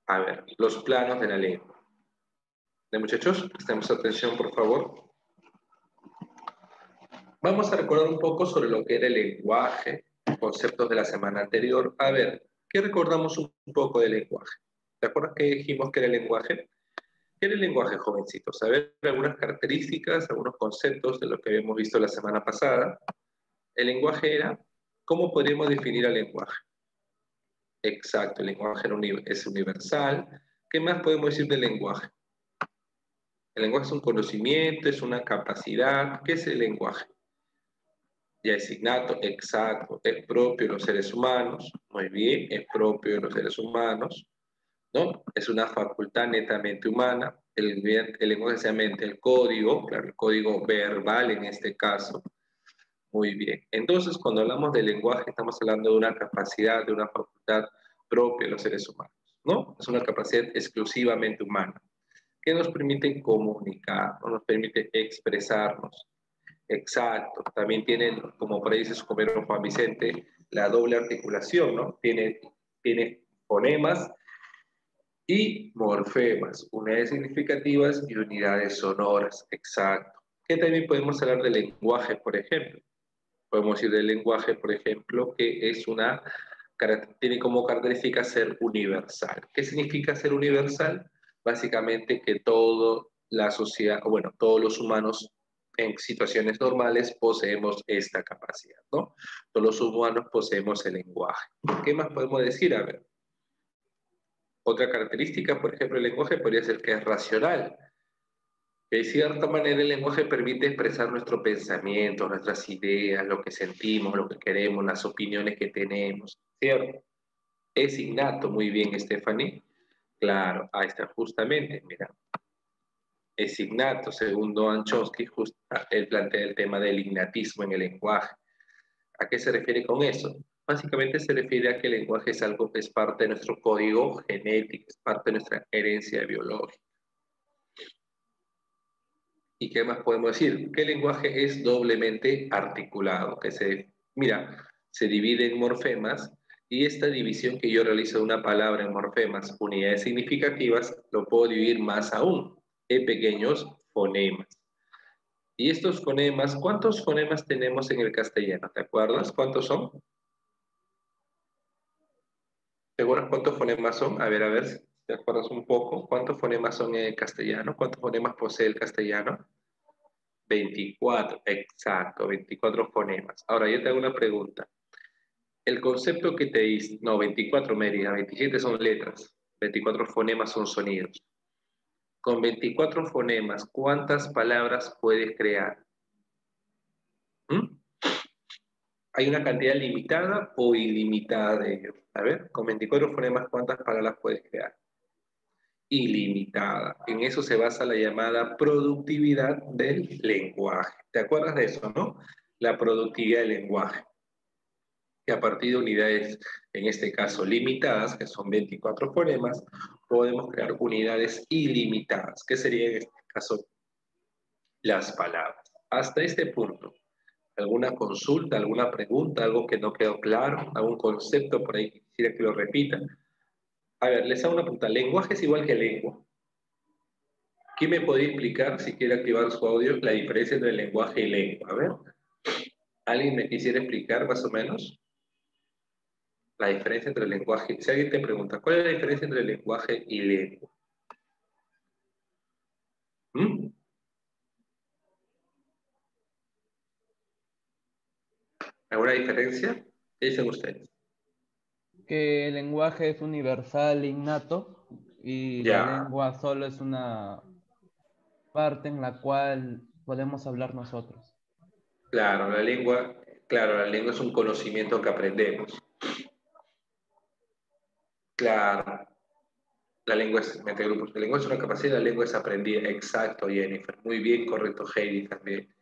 A ver, los planos de la lengua. ¿De muchachos? Prestemos atención, por favor. Vamos a recordar un poco sobre lo que era el lenguaje, conceptos de la semana anterior. A ver, ¿qué recordamos un poco del lenguaje? ¿Te acuerdas que dijimos que era el lenguaje? ¿Qué era el lenguaje, jovencitos? A ver, algunas características, algunos conceptos de lo que habíamos visto la semana pasada. El lenguaje era, ¿cómo podríamos definir el lenguaje? Exacto, el lenguaje es universal. ¿Qué más podemos decir del lenguaje? El lenguaje es un conocimiento, es una capacidad. ¿Qué es el lenguaje? Ya es innato, exacto, es propio de los seres humanos. Muy bien, es propio de los seres humanos, ¿no? Es una facultad netamente humana. El lenguaje se llama el código, claro, el código verbal en este caso. Muy bien. Entonces, cuando hablamos del lenguaje, estamos hablando de una capacidad, de una facultad propia de los seres humanos, ¿no? Es una capacidad exclusivamente humana que nos permite comunicar, ¿no? Nos permite expresarnos. Exacto. También tienen, como por ahí dice su compañero Juan Vicente, la doble articulación, ¿no? Tiene fonemas y morfemas, unidades significativas y unidades sonoras. Exacto. ¿Qué también podemos hablar del lenguaje, por ejemplo? Podemos decir del lenguaje, por ejemplo, que tiene como característica ser universal. ¿Qué significa ser universal? Básicamente que toda la sociedad, o bueno, todos los humanos en situaciones normales poseemos esta capacidad, ¿no? Todos los humanos poseemos el lenguaje. ¿Qué más podemos decir? A ver, otra característica, por ejemplo, el lenguaje podría ser que es racional. De cierta manera, el lenguaje permite expresar nuestro pensamiento, nuestras ideas, lo que sentimos, lo que queremos, las opiniones que tenemos, ¿cierto? Es innato, muy bien, Stephanie. Claro, ahí está, justamente, mira. Es innato, según Noam Chomsky, él plantea el tema del innatismo en el lenguaje. ¿A qué se refiere con eso? Básicamente se refiere a que el lenguaje es algo que es parte de nuestro código genético, es parte de nuestra herencia biológica. ¿Y qué más podemos decir? Que el lenguaje es doblemente articulado, mira, se divide en morfemas y esta división que yo realizo de una palabra en morfemas, unidades significativas, lo puedo dividir más aún en pequeños fonemas. Y estos fonemas, ¿cuántos fonemas tenemos en el castellano? ¿Te acuerdas? ¿Cuántos son? ¿Te acuerdas cuántos fonemas son? A ver si te acuerdas un poco. ¿Cuántos fonemas son en el castellano? ¿Cuántos fonemas posee el castellano? 24, exacto, 24 fonemas. Ahora, yo te hago una pregunta. El concepto que te dice, no, 24, Mérida, 27 son letras, 24 fonemas son sonidos. Con 24 fonemas, ¿cuántas palabras puedes crear? ¿Mm? ¿Hay una cantidad limitada o ilimitada de ellos? A ver, con 24 fonemas, ¿cuántas palabras puedes crear? Ilimitada. En eso se basa la llamada productividad del lenguaje. ¿Te acuerdas de eso, no? La productividad del lenguaje. Que a partir de unidades, en este caso limitadas, que son 24 fonemas, podemos crear unidades ilimitadas, que serían en este caso las palabras. Hasta este punto, ¿alguna consulta, alguna pregunta, algo que no quedó claro, algún concepto por ahí que quisiera que lo repitan? A ver, les hago una pregunta. ¿Lenguaje es igual que lengua? ¿Quién me podría explicar, si quiere activar su audio, la diferencia entre lenguaje y lengua? A ver, ¿alguien me quisiera explicar más o menos la diferencia entre el lenguaje? Si alguien te pregunta, ¿cuál es la diferencia entre el lenguaje y lengua? ¿Mm? ¿Alguna diferencia? ¿Qué dicen ustedes? Que el lenguaje es universal, innato, y la Ya, lengua solo es una parte en la cual podemos hablar nosotros. claro, la lengua es un conocimiento que aprendemos. Claro, la lengua es, mente grupos, la lengua es una capacidad, la lengua es aprendida. Exacto, Jennifer. Muy bien, correcto, Heidi también.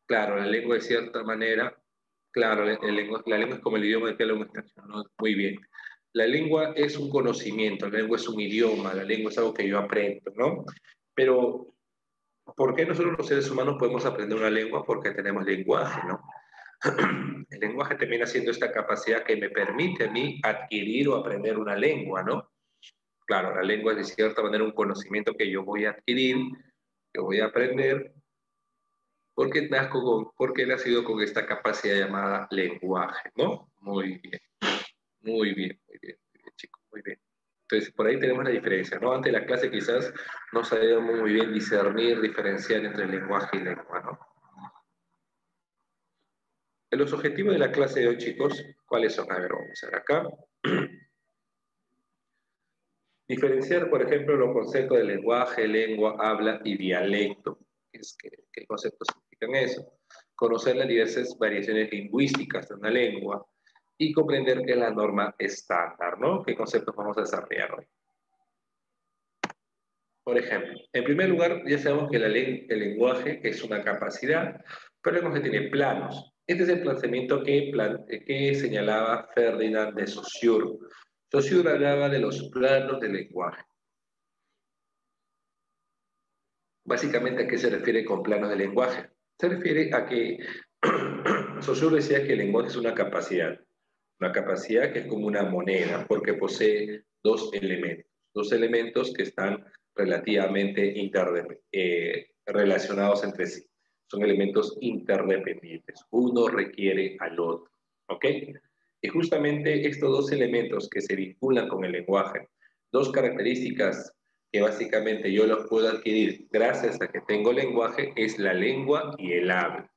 Claro, la lengua de cierta manera, claro, la lengua es como el idioma de que habla extranjero, ¿no? Muy bien. La lengua es un conocimiento, la lengua es un idioma, la lengua es algo que yo aprendo, ¿no? Pero, ¿por qué nosotros los seres humanos podemos aprender una lengua? Porque tenemos lenguaje, ¿no? El lenguaje termina siendo esta capacidad que me permite a mí adquirir o aprender una lengua, ¿no? Claro, la lengua es de cierta manera un conocimiento que yo voy a adquirir, que voy a aprender, porque he nacido con esta capacidad llamada lenguaje, ¿no? Muy bien, muy bien, muy bien, muy bien, chicos, muy bien. Entonces, por ahí tenemos la diferencia, ¿no? Antes de la clase quizás no sabíamos muy bien discernir, diferenciar entre lenguaje y lengua, ¿no? Los objetivos de la clase de hoy, chicos, ¿cuáles son? A ver, vamos a ver acá. Diferenciar, por ejemplo, los conceptos de lenguaje, lengua, habla y dialecto. ¿Qué conceptos significan eso? Conocer las diversas variaciones lingüísticas de una lengua y comprender qué es la norma estándar, ¿no? ¿Qué conceptos vamos a desarrollar hoy? Por ejemplo, en primer lugar, ya sabemos que el lenguaje es una capacidad, pero el lenguaje tiene planos. Este es el planteamiento que señalaba Ferdinand de Saussure. Saussure hablaba de los planos del lenguaje. Básicamente, ¿a qué se refiere con planos de lenguaje? Se refiere a que Saussure decía que el lenguaje es una capacidad que es como una moneda, porque posee dos elementos que están relativamente relacionados entre sí. Son elementos interdependientes. Uno requiere al otro, ¿ok? Y justamente estos dos elementos que se vinculan con el lenguaje, dos características que básicamente yo los puedo adquirir gracias a que tengo lenguaje, es la lengua y el habla.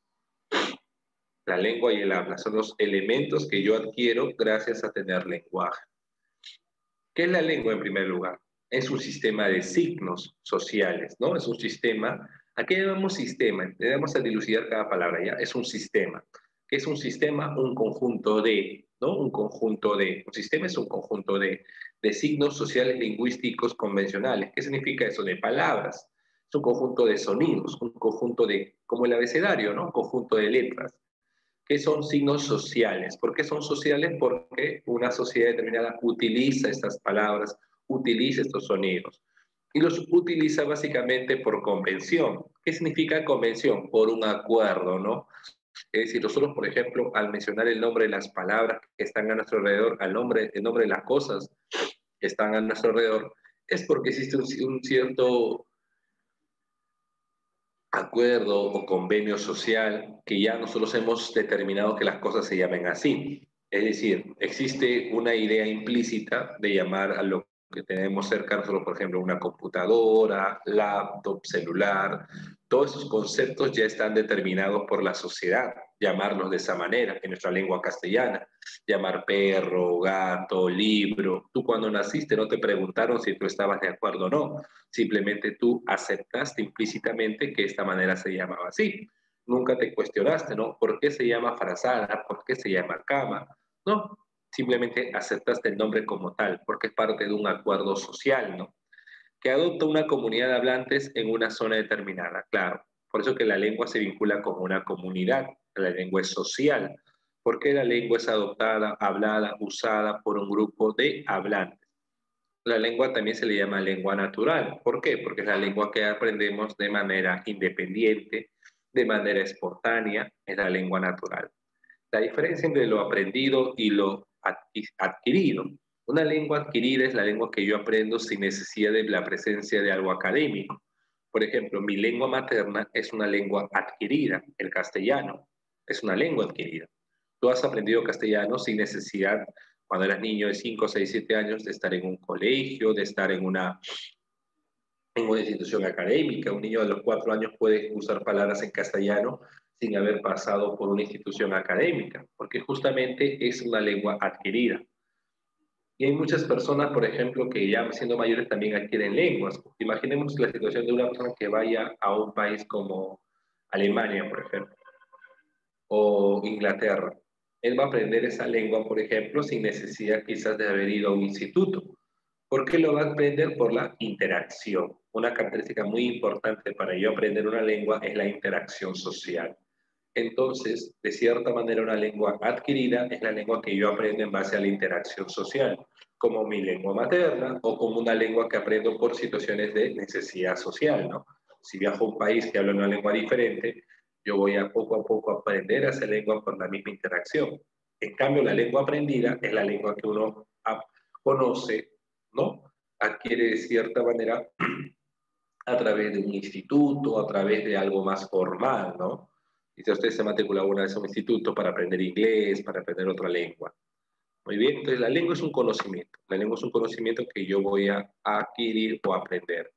La lengua y el habla son los elementos que yo adquiero gracias a tener lenguaje. ¿Qué es la lengua en primer lugar? Es un sistema de signos sociales, ¿no? Es un sistema. ¿A qué llamamos sistema? Debemos a dilucidar cada palabra, ¿ya? Es un sistema. ¿Qué es un sistema? Un conjunto de, ¿no? Un sistema es un conjunto de signos sociales lingüísticos convencionales. ¿Qué significa eso? De palabras. Es un conjunto de sonidos, un conjunto de, como el abecedario, ¿no? Un conjunto de letras. ¿Qué son signos sociales? ¿Por qué son sociales? Porque una sociedad determinada utiliza estas palabras, utiliza estos sonidos. Y los utiliza básicamente por convención. ¿Qué significa convención? Por un acuerdo, ¿no? Es decir, nosotros, por ejemplo, al mencionar el nombre de las palabras que están a nuestro alrededor, el nombre de las cosas que están a nuestro alrededor, es porque existe un cierto acuerdo o convenio social que ya nosotros hemos determinado que las cosas se llamen así. Es decir, existe una idea implícita de llamar a lo que tenemos cerca, nosotros, por ejemplo, una computadora, laptop, celular. Todos esos conceptos ya están determinados por la sociedad, llamarlos de esa manera, en nuestra lengua castellana. Llamar perro, gato, libro. Tú cuando naciste no te preguntaron si tú estabas de acuerdo o no. Simplemente tú aceptaste implícitamente que esta manera se llamaba así. Nunca te cuestionaste, ¿no? ¿Por qué se llama frazada? ¿Por qué se llama cama? No, simplemente aceptaste el nombre como tal, porque es parte de un acuerdo social, ¿no? Que adopta una comunidad de hablantes en una zona determinada, claro. Por eso que la lengua se vincula con una comunidad, la lengua es social, porque la lengua es adoptada, hablada, usada por un grupo de hablantes. La lengua también se le llama lengua natural. ¿Por qué? Porque es la lengua que aprendemos de manera independiente, de manera espontánea, es la lengua natural. La diferencia entre lo aprendido y lo adquirido. Una lengua adquirida es la lengua que yo aprendo sin necesidad de la presencia de algo académico. Por ejemplo, mi lengua materna es una lengua adquirida, el castellano es una lengua adquirida. Tú has aprendido castellano sin necesidad, cuando eras niño de 5, 6, 7 años, de estar en un colegio, de estar en una institución académica. Un niño de los 4 años puede usar palabras en castellano sin haber pasado por una institución académica, porque justamente es una lengua adquirida. Y hay muchas personas, por ejemplo, que ya siendo mayores también adquieren lenguas. Imaginemos la situación de una persona que vaya a un país como Alemania, por ejemplo, o Inglaterra. Él va a aprender esa lengua, por ejemplo, sin necesidad quizás de haber ido a un instituto. ¿Por qué lo va a aprender? Por la interacción. Una característica muy importante para yo aprender una lengua es la interacción social. Entonces, de cierta manera, una lengua adquirida es la lengua que yo aprendo en base a la interacción social, como mi lengua materna o como una lengua que aprendo por situaciones de necesidad social, ¿no? Si viajo a un país que habla una lengua diferente, yo voy a poco aprender esa lengua por la misma interacción. En cambio, la lengua aprendida es la lengua que uno conoce, ¿no? adquiere de cierta manera a través de un instituto, a través de algo más formal, ¿no? Y si usted se matricula alguna vez a un instituto para aprender inglés, para aprender otra lengua. Muy bien, entonces la lengua es un conocimiento. La lengua es un conocimiento que yo voy a adquirir o aprender.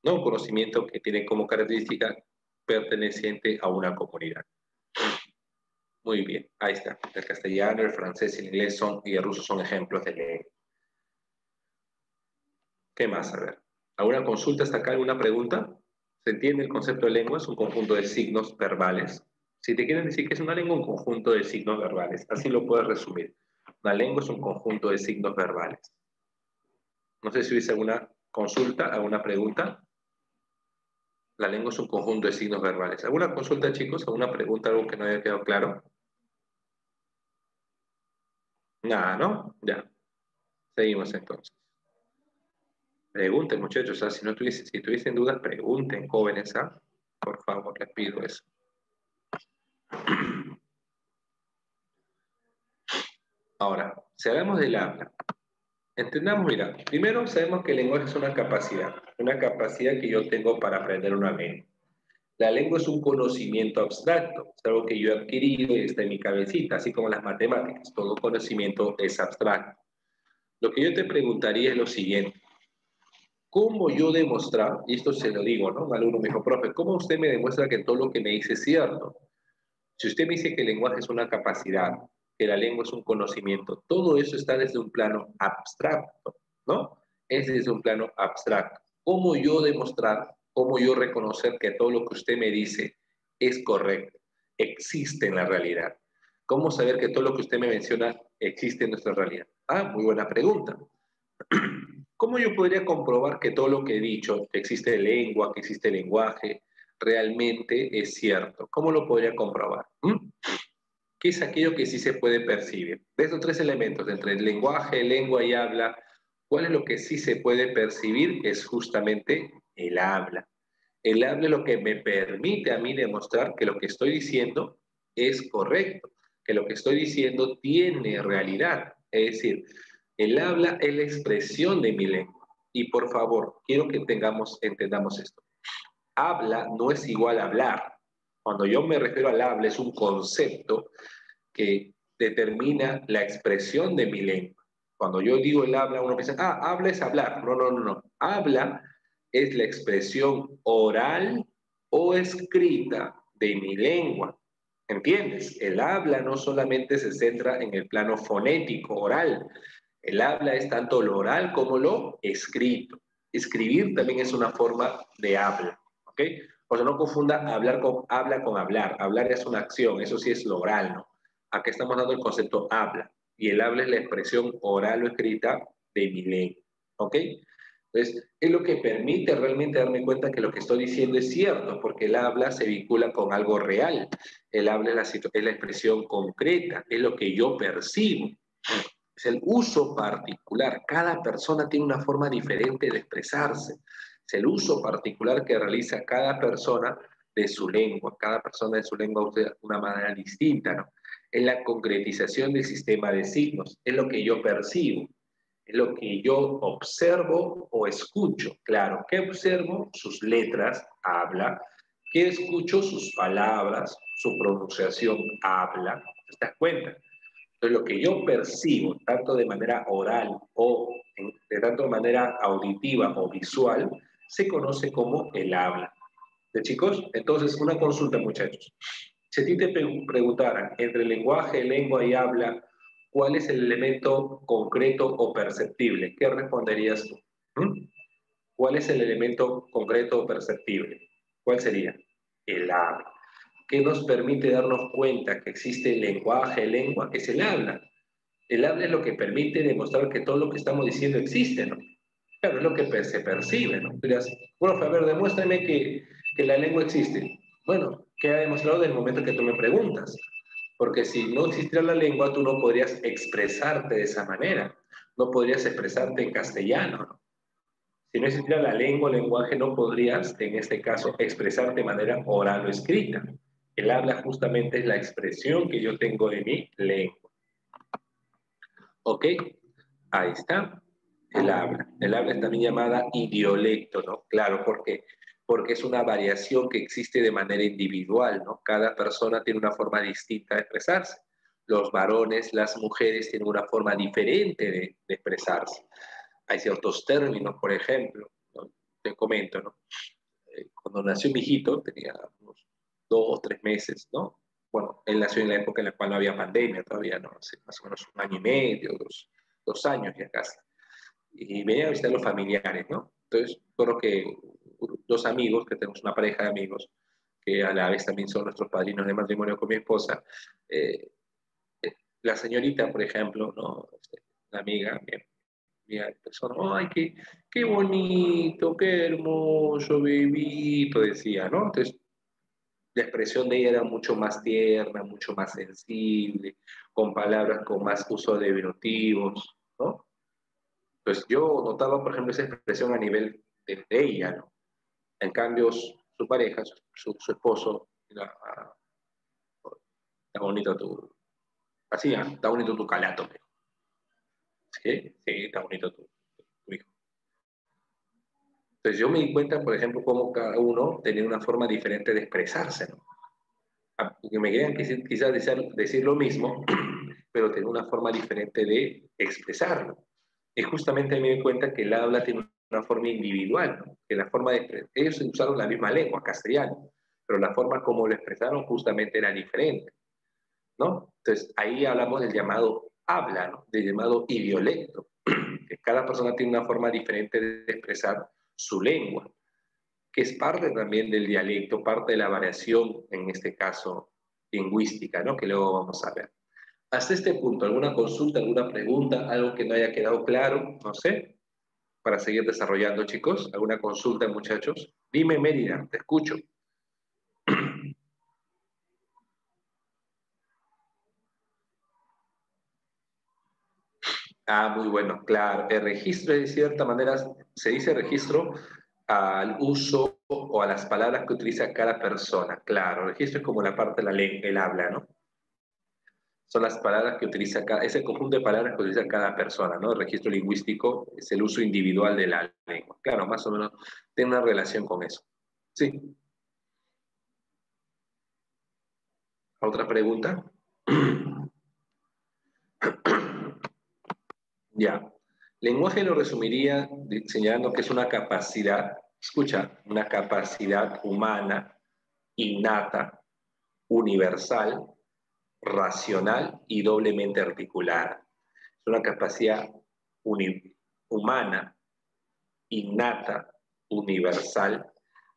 No un conocimiento que tiene como característica perteneciente a una comunidad. Muy bien, ahí está. El castellano, el francés, el inglés y el ruso son ejemplos de lengua. ¿Qué más? A ver, ¿alguna consulta hasta acá? ¿Alguna pregunta? ¿Se entiende el concepto de lengua? Es un conjunto de signos verbales. Si te quieren decir que es una lengua, un conjunto de signos verbales. Así lo puedes resumir. Una lengua es un conjunto de signos verbales. No sé si hubiese alguna consulta, alguna pregunta. La lengua es un conjunto de signos verbales. ¿Alguna consulta, chicos? ¿Alguna pregunta, algo que no haya quedado claro? Nada, ¿no? Ya. Seguimos entonces. Pregunten, muchachos, ¿ah? Si tuviesen dudas, pregunten, jóvenes, ¿ah? Por favor, les pido eso. Ahora, si hablamos del habla, entendamos, mira, primero sabemos que el lenguaje es una capacidad que yo tengo para aprender una lengua. La lengua es un conocimiento abstracto, es algo que yo he adquirido y está en mi cabecita, así como las matemáticas, todo conocimiento es abstracto. Lo que yo te preguntaría es lo siguiente: ¿cómo yo demostrar, y esto se lo digo, ¿no? Un alumno me dijo, profe, ¿cómo usted me demuestra que todo lo que me dice es cierto? Si usted me dice que el lenguaje es una capacidad, que la lengua es un conocimiento, todo eso está desde un plano abstracto, ¿no? Es desde un plano abstracto. ¿Cómo yo demostrar, cómo yo reconocer que todo lo que usted me dice es correcto, existe en la realidad? ¿Cómo saber que todo lo que usted me menciona existe en nuestra realidad? Ah, muy buena pregunta. ¿Cómo yo podría comprobar que todo lo que he dicho, que existe lengua, que existe lenguaje, realmente es cierto? ¿Cómo lo podría comprobar? ¿Qué es aquello que sí se puede percibir? De estos tres elementos, entre el lenguaje, lengua y habla, ¿cuál es lo que sí se puede percibir? Es justamente el habla. El habla es lo que me permite a mí demostrar que lo que estoy diciendo es correcto, que lo que estoy diciendo tiene realidad. Es decir, el habla es la expresión de mi lengua. Y por favor, quiero que entendamos esto. Habla no es igual a hablar. Cuando yo me refiero al habla, es un concepto que determina la expresión de mi lengua. Cuando yo digo el habla, uno piensa, habla es hablar. No, no, no, no. Habla es la expresión oral o escrita de mi lengua. ¿Entiendes? El habla no solamente se centra en el plano fonético, oral. El habla es tanto lo oral como lo escrito. Escribir también es una forma de habla, ¿ok? O sea, no confunda habla con hablar. Hablar es una acción, eso sí es lo oral, ¿no? Acá estamos dando el concepto habla, y el habla es la expresión oral o escrita de mi lengua, ¿ok? Entonces, es lo que permite realmente darme cuenta que lo que estoy diciendo es cierto, porque el habla se vincula con algo real. El habla es la expresión concreta, es lo que yo percibo. Es el uso particular. Cada persona tiene una forma diferente de expresarse. Es el uso particular que realiza cada persona de su lengua. Cada persona de su lengua usa de una manera distinta, ¿no? Es la concretización del sistema de signos. Es lo que yo percibo. Es lo que yo observo o escucho. Claro, ¿qué observo? Sus letras, habla. ¿Qué escucho? Sus palabras, su pronunciación, habla. ¿Te das cuenta? Entonces, lo que yo percibo, tanto de manera oral o tanto de manera auditiva o visual, se conoce como el habla. ¿De chicos? Entonces, una consulta, muchachos. Si a ti te preguntaran entre lenguaje, lengua y habla, ¿cuál es el elemento concreto o perceptible? ¿Qué responderías tú? ¿Cuál es el elemento concreto o perceptible? ¿Cuál sería? El habla. ¿Qué nos permite darnos cuenta que existe lenguaje, lengua? Es el habla. El habla es lo que permite demostrar que todo lo que estamos diciendo existe, ¿no? Claro, es lo que se percibe, ¿no? Tú dirás, profe, a ver, demuéstrame que la lengua existe. Bueno, queda demostrado desde el momento que tú me preguntas. Porque si no existiera la lengua, tú no podrías expresarte de esa manera. No podrías expresarte en castellano, ¿no? Si no existiera la lengua o lenguaje, no podrías, en este caso, expresarte de manera oral o escrita. El habla justamente es la expresión que yo tengo de mi lengua. ¿Ok? Ahí está. El habla. El habla es también llamada idiolecto, ¿no? Claro, ¿por qué? Porque es una variación que existe de manera individual, ¿no? Cada persona tiene una forma distinta de expresarse. Los varones, las mujeres tienen una forma diferente de expresarse. Hay ciertos términos, por ejemplo, ¿no? Te comento, ¿no? Cuando nació mi hijito, tenía unos 2 o 3 meses, ¿no? Bueno, él nació en la época en la cual no había pandemia todavía, ¿no? Hace más o menos 1 año y medio, 2 años ya casi. Y venía a visitar a los familiares, ¿no? Entonces, creo que 2 amigos, que tenemos una pareja de amigos, que a la vez también son nuestros padrinos de matrimonio con mi esposa, eh, la señorita, por ejemplo, ¿no? Una amiga, mi persona, ay, qué bonito, qué hermoso, bebito, decía, ¿no? Entonces, la expresión de ella era mucho más tierna, mucho más sensible, con palabras con más uso de diminutivos, ¿no? Pues yo notaba, por ejemplo, esa expresión a nivel de ella, ¿no? En cambio, su pareja, su esposo, era, está bonito tu, así, está bonito tu calato, ¿sí? Sí, está bonito tu hijo. Entonces yo me di cuenta, por ejemplo, cómo cada uno tenía una forma diferente de expresarse, ¿no? Que me querían quizás decir lo mismo, pero tenía una forma diferente de expresarlo. Y justamente me di cuenta que el habla tiene una forma individual, ¿no? Que la forma de ellos usaron la misma lengua, castellano, pero la forma como lo expresaron justamente era diferente, ¿no? Entonces ahí hablamos del llamado habla, ¿no? Del llamado idiolecto, que cada persona tiene una forma diferente de expresar su lengua, que es parte también del dialecto, parte de la variación, en este caso, lingüística, ¿no? Que luego vamos a ver. Hasta este punto, ¿alguna consulta, alguna pregunta, algo que no haya quedado claro? No sé, para seguir desarrollando, chicos. ¿Alguna consulta, muchachos? Dime, Mérida, te escucho. Ah, muy bueno, claro. El registro, de cierta manera, se dice registro al uso o a las palabras que utiliza cada persona. Claro, el registro es como la parte de la lengua, el habla, ¿no? Son las palabras que utiliza cada, es el conjunto de palabras que utiliza cada persona, ¿no? El registro lingüístico es el uso individual de la lengua. Claro, más o menos tiene una relación con eso. Sí. ¿Otra pregunta? Ya. Lenguaje lo resumiría señalando que es una capacidad, escucha, una capacidad humana, innata, universal, racional y doblemente articulada. Es una capacidad humana, innata, universal,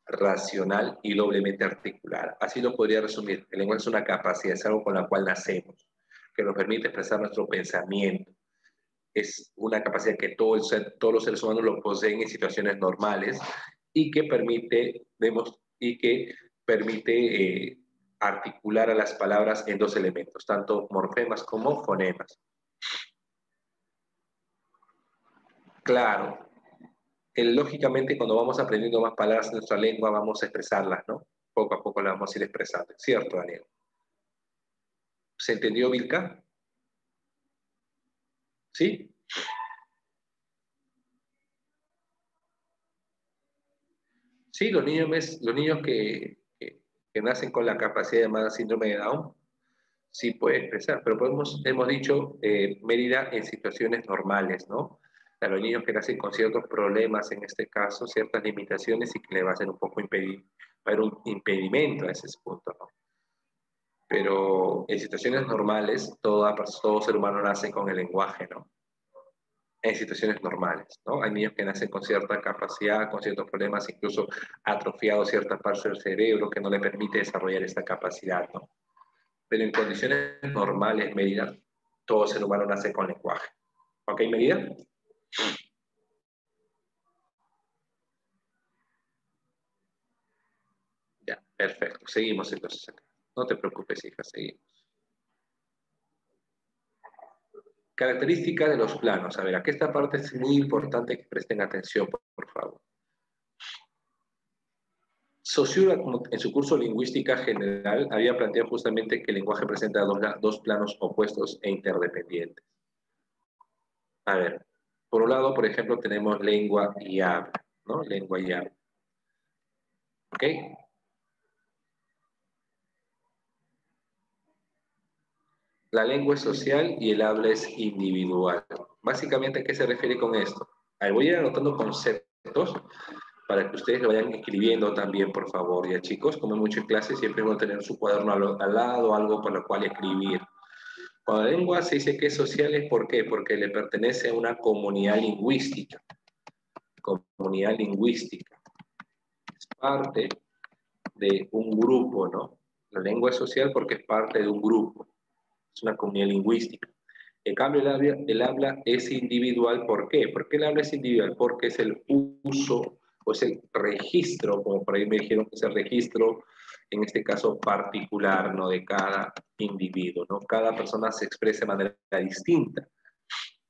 racional y doblemente articulada. Así lo podría resumir. El lenguaje es una capacidad, es algo con la cual nacemos, que nos permite expresar nuestro pensamiento. Es una capacidad que todos los seres humanos lo poseen en situaciones normales y que permite articular a las palabras en dos elementos, tanto morfemas como fonemas. Claro, lógicamente cuando vamos aprendiendo más palabras en nuestra lengua vamos a expresarlas, ¿no? Poco a poco las vamos a ir expresando. ¿Cierto, Daniel? ¿Se entendió, Vilca? ¿Sí? Sí, los niños que nacen con la capacidad llamada síndrome de Down, sí pueden expresar, pero hemos dicho, Mérida, en situaciones normales, ¿no? A los niños que nacen con ciertos problemas, en este caso, ciertas limitaciones y que le va a ser un poco va a haber un impedimento a ese punto, ¿no? Pero en situaciones normales, todo ser humano nace con el lenguaje, ¿no? En situaciones normales, ¿no? Hay niños que nacen con cierta capacidad, con ciertos problemas, incluso atrofiado cierta parte del cerebro que no le permite desarrollar esta capacidad, ¿no? Pero en condiciones normales, Mérida, todo ser humano nace con lenguaje. ¿Ok, Mérida? Ya, perfecto. Seguimos entonces acá. No te preocupes, hija, seguimos. Características de los planos. A ver, aquí esta parte es muy importante que presten atención, por favor. Saussure, en su curso Lingüística General, había planteado justamente que el lenguaje presenta dos planos opuestos e interdependientes. A ver, Por un lado, por ejemplo, tenemos lengua y habla, ¿no? Lengua y habla. ¿Ok? La lengua es social y el habla es individual. Básicamente, ¿a qué se refiere con esto? Ahí voy a ir anotando conceptos para que ustedes lo vayan escribiendo también, por favor. Ya, chicos, como mucho en clase, siempre van a tener su cuaderno al lado, algo por lo cual escribir. Cuando la lengua se dice que es social, ¿es por qué? Porque le pertenece a una comunidad lingüística. Comunidad lingüística. Es parte de un grupo, ¿no? La lengua es social porque es parte de un grupo. Es una comunidad lingüística. En cambio, el habla es individual. ¿Por qué? ¿Por qué el habla es individual? Porque es el uso o es el registro, como por ahí me dijeron que es el registro, en este caso particular, ¿no? De cada individuo, ¿no? Cada persona se expresa de manera distinta.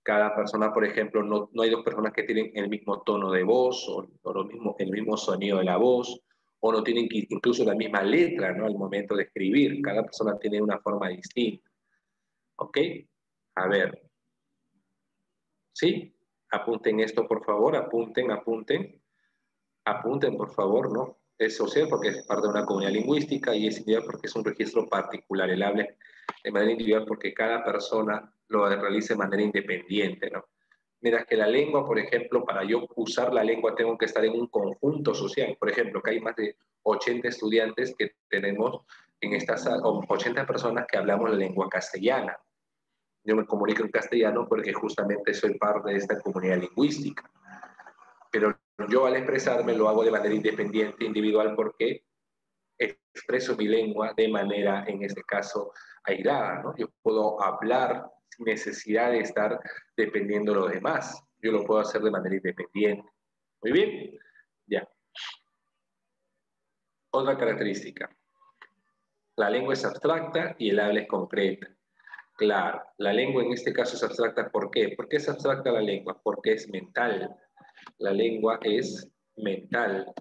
Cada persona, por ejemplo, no hay dos personas que tienen el mismo tono de voz o el mismo sonido de la voz, o no tienen incluso la misma letra, ¿no? Al momento de escribir. Cada persona tiene una forma distinta. ¿Ok? A ver. ¿Sí? Apunten esto, por favor. Apunten, apunten. Apunten, por favor, ¿no? Es social porque es parte de una comunidad lingüística y es individual porque es un registro particular. El habla de manera individual porque cada persona lo realiza de manera independiente, ¿no? Mira que la lengua, por ejemplo, para yo usar la lengua tengo que estar en un conjunto social. Por ejemplo, que hay más de 80 estudiantes que tenemos en estas 80 personas que hablamos la lengua castellana. Yo me comunico en castellano porque justamente soy parte de esta comunidad lingüística. Pero yo al expresarme lo hago de manera independiente, individual, porque expreso mi lengua de manera, en este caso, aislada, ¿no? Yo puedo hablar sin necesidad de estar dependiendo de los demás. Yo lo puedo hacer de manera independiente. Muy bien, ya. Otra característica. La lengua es abstracta y el habla es concreta. Claro, la lengua en este caso es abstracta. ¿Por qué? ¿Por qué es abstracta la lengua? Porque es mental. La lengua es mental.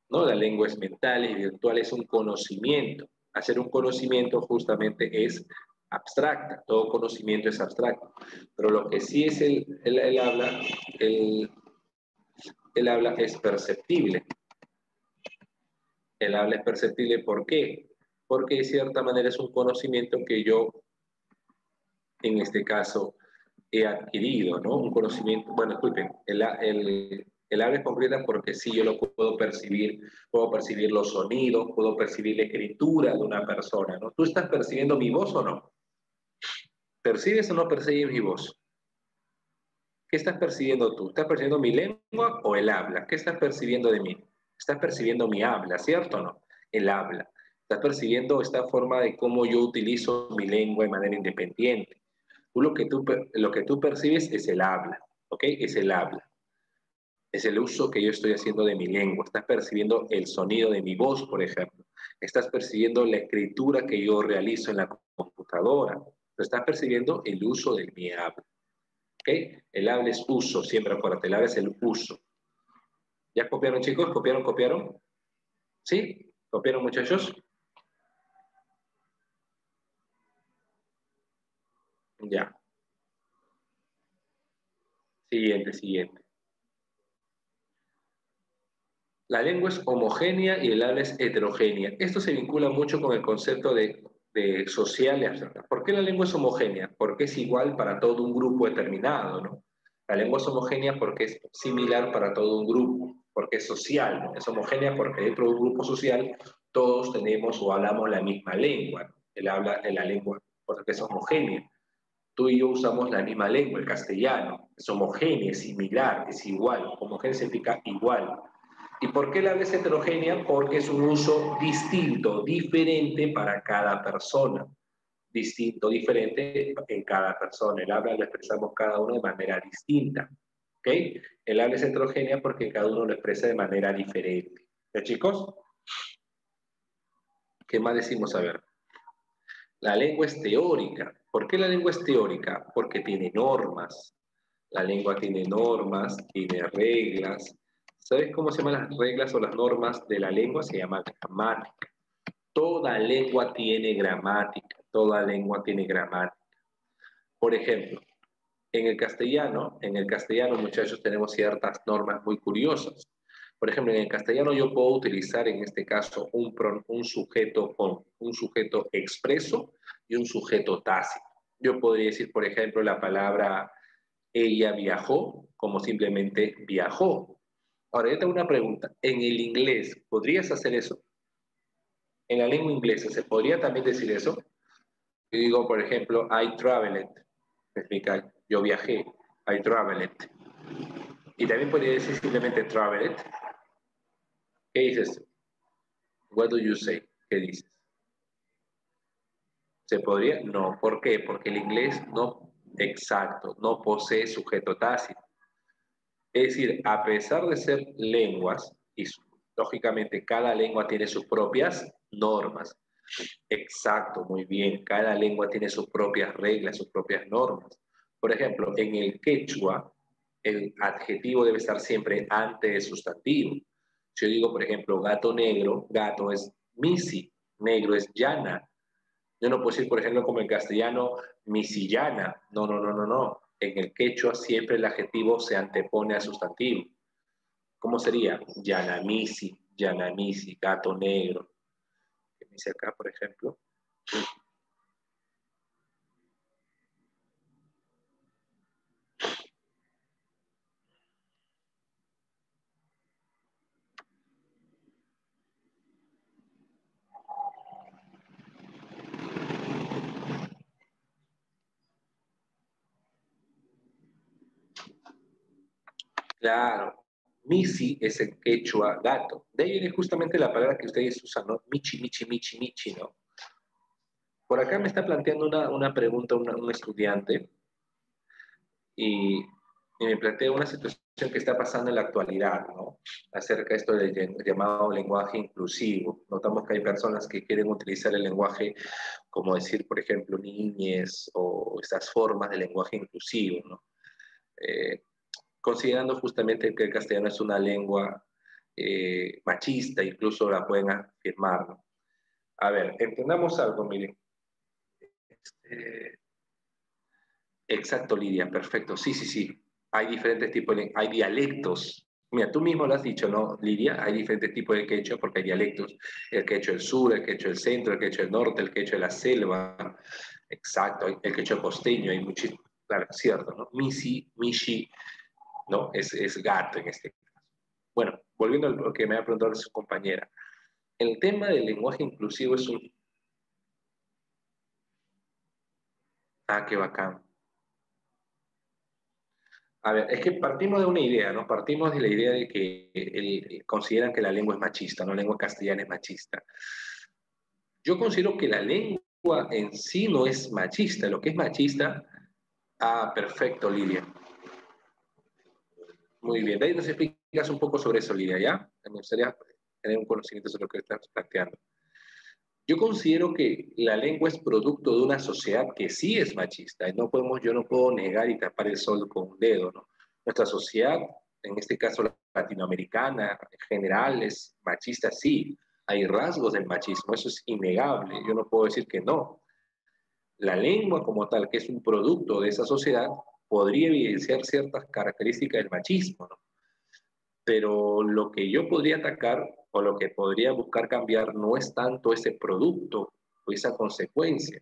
¿No? La lengua es mental y virtual, es un conocimiento. Hacer un conocimiento justamente es abstracta, todo conocimiento es abstracto. Pero lo que sí es el habla, el habla es perceptible. El habla es perceptible, ¿por qué? Porque de cierta manera es un conocimiento que yo, en este caso, he adquirido, ¿no? Un conocimiento, bueno, disculpen, el habla es concreta porque sí yo lo puedo percibir los sonidos, puedo percibir la escritura de una persona, ¿no? ¿Tú estás percibiendo mi voz o no? ¿Percibes o no percibes mi voz? ¿Qué estás percibiendo tú? ¿Estás percibiendo mi lengua o el habla? ¿Qué estás percibiendo de mí? Estás percibiendo mi habla, ¿cierto o no? El habla. Estás percibiendo esta forma de cómo yo utilizo mi lengua de manera independiente. Lo que tú percibes es el habla, ¿ok? Es el habla. Es el uso que yo estoy haciendo de mi lengua. Estás percibiendo el sonido de mi voz, por ejemplo. Estás percibiendo la escritura que yo realizo en la computadora. Estás percibiendo el uso de mi habla. ¿Ok? El habla es uso, siempre acuérdate, el habla es el uso. ¿Ya copiaron, chicos? ¿Copiaron, copiaron? ¿Sí? ¿Copiaron, muchachos? Ya. Siguiente, siguiente. La lengua es homogénea y el habla es heterogénea. Esto se vincula mucho con el concepto de social y abstracta. ¿Por qué la lengua es homogénea? Porque es igual para todo un grupo determinado, ¿no? La lengua es homogénea porque es similar para todo un grupo, porque es social, ¿no? Es homogénea porque dentro de un grupo social todos tenemos o hablamos la misma lengua, ¿no? El habla de la lengua porque es homogénea. Tú y yo usamos la misma lengua, el castellano. Es homogénea, es similar, es igual. Homogénea significa igual. ¿Y por qué la habla es heterogénea? Porque es un uso distinto, diferente para cada persona. Distinto, diferente en cada persona. El habla lo expresamos cada uno de manera distinta. ¿Ok? El habla es heterogénea porque cada uno lo expresa de manera diferente. ¿Ya, chicos? ¿Qué más decimos? A ver. La lengua es teórica. ¿Por qué la lengua es teórica? Porque tiene normas. La lengua tiene normas, tiene reglas. ¿Sabes cómo se llaman las reglas o las normas de la lengua? Se llama gramática. Toda lengua tiene gramática. Toda lengua tiene gramática. Por ejemplo, En el castellano, muchachos, tenemos ciertas normas muy curiosas. Por ejemplo, en el castellano yo puedo utilizar en este caso un sujeto con un sujeto expreso y un sujeto tácito. Yo podría decir, por ejemplo, la palabra ella viajó como simplemente viajó. Ahora, yo tengo una pregunta. En el inglés, ¿podrías hacer eso? En la lengua inglesa, ¿se podría también decir eso? Yo digo, por ejemplo, I traveled. Me explica, yo viajé. I traveled. Y también podría decir simplemente traveled. ¿Qué dices? What do you say? ¿Qué dices? ¿Se podría? No. ¿Por qué? Porque el inglés no, exacto, no posee sujeto tácito. Es decir, a pesar de ser lenguas, y lógicamente cada lengua tiene sus propias normas. Exacto, muy bien. Cada lengua tiene sus propias reglas, sus propias normas. Por ejemplo, en el quechua, el adjetivo debe estar siempre antes del sustantivo. Si yo digo, por ejemplo, gato negro, gato es misi, negro es llana. Yo no puedo decir, por ejemplo, como en castellano, misillana. No, no, no, no, no. En el quechua siempre el adjetivo se antepone al sustantivo. ¿Cómo sería? Yanamisi, yanamisi, gato negro. ¿Qué me dice acá, por ejemplo? Claro, misi es el quechua gato. De ahí viene justamente la palabra que ustedes usan, ¿no? Michi, michi, michi, michi, ¿no? Por acá me está planteando una pregunta un estudiante y, y me plantea una situación que está pasando en la actualidad, ¿no? Acerca de esto del llamado lenguaje inclusivo. Notamos que hay personas que quieren utilizar el lenguaje, como decir, por ejemplo, niñes o estas formas de lenguaje inclusivo, ¿no? Eh, Considerando justamente que el castellano es una lengua machista, incluso la pueden afirmar, ¿no? A ver, entendamos algo, miren. Eh, exacto, Lidia, perfecto. Sí, sí, sí. Hay diferentes tipos hay dialectos. Mira, tú mismo lo has dicho, ¿no, Lidia? Hay diferentes tipos de quechua porque hay dialectos. El quechua del sur, el quechua del centro, el quechua del norte, el quechua de la selva. Exacto, el quechua costeño, hay muchísimo. Claro, cierto, ¿no? Misi, mishi, ¿no? Es gato en este caso. Bueno, volviendo a lo que me ha preguntado su compañera. El tema del lenguaje inclusivo es un... Ah, qué bacán. A ver, es que partimos de una idea, ¿no? Partimos de la idea de que consideran que la lengua es machista, ¿no? La lengua castellana es machista. Yo considero que la lengua en sí no es machista. Lo que es machista... Ah, perfecto, Lidia. Muy bien. De ahí nos explicas un poco sobre eso, Lidia, ¿ya? Me gustaría tener un conocimiento sobre lo que estás planteando. Yo considero que la lengua es producto de una sociedad que sí es machista. Y no podemos, yo no puedo negar y tapar el sol con un dedo, ¿no? Nuestra sociedad, en este caso latinoamericana, en general, es machista, sí. Hay rasgos del machismo, eso es innegable. Yo no puedo decir que no. La lengua como tal, que es un producto de esa sociedad, podría evidenciar ciertas características del machismo, ¿no? Pero lo que yo podría atacar o lo que podría buscar cambiar no es tanto ese producto o esa consecuencia.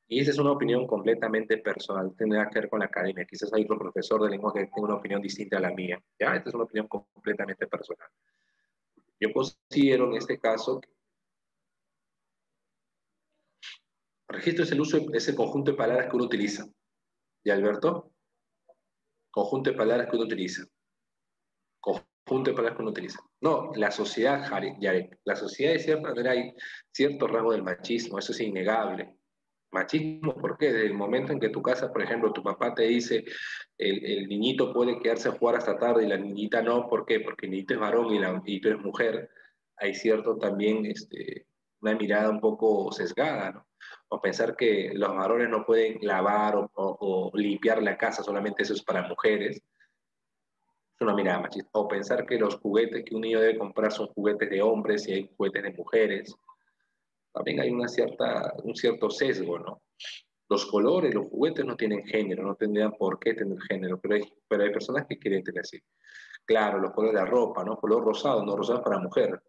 Y esa es una opinión completamente personal, tendrá que ver con la academia. Quizás hay otro profesor de lengua que tenga una opinión distinta a la mía. Ya, esta es una opinión completamente personal. Yo considero en este caso que registro es el uso, es el conjunto de palabras que uno utiliza. ¿Y Alberto? Conjunto de palabras que uno utiliza. Conjunto de palabras que uno utiliza. No, la sociedad, Yarek, la sociedad de cierta manera hay cierto rasgo del machismo, eso es innegable. Machismo, ¿por qué? Desde el momento en que tu casa, por ejemplo, tu papá te dice el niñito puede quedarse a jugar hasta tarde y la niñita no, ¿por qué? Porque el niñito es varón y tú eres mujer, hay cierto también una mirada un poco sesgada, ¿no? O pensar que los varones no pueden lavar o limpiar la casa, solamente eso es para mujeres, es una mirada machista. O pensar que los juguetes que un niño debe comprar son juguetes de hombres y hay juguetes de mujeres. También hay un cierto sesgo, ¿no? Los colores, los juguetes no tienen género, no tendrían por qué tener género, pero hay personas que quieren tener así. Claro, los colores de la ropa, ¿no? Color rosado, no, rosado es para mujer,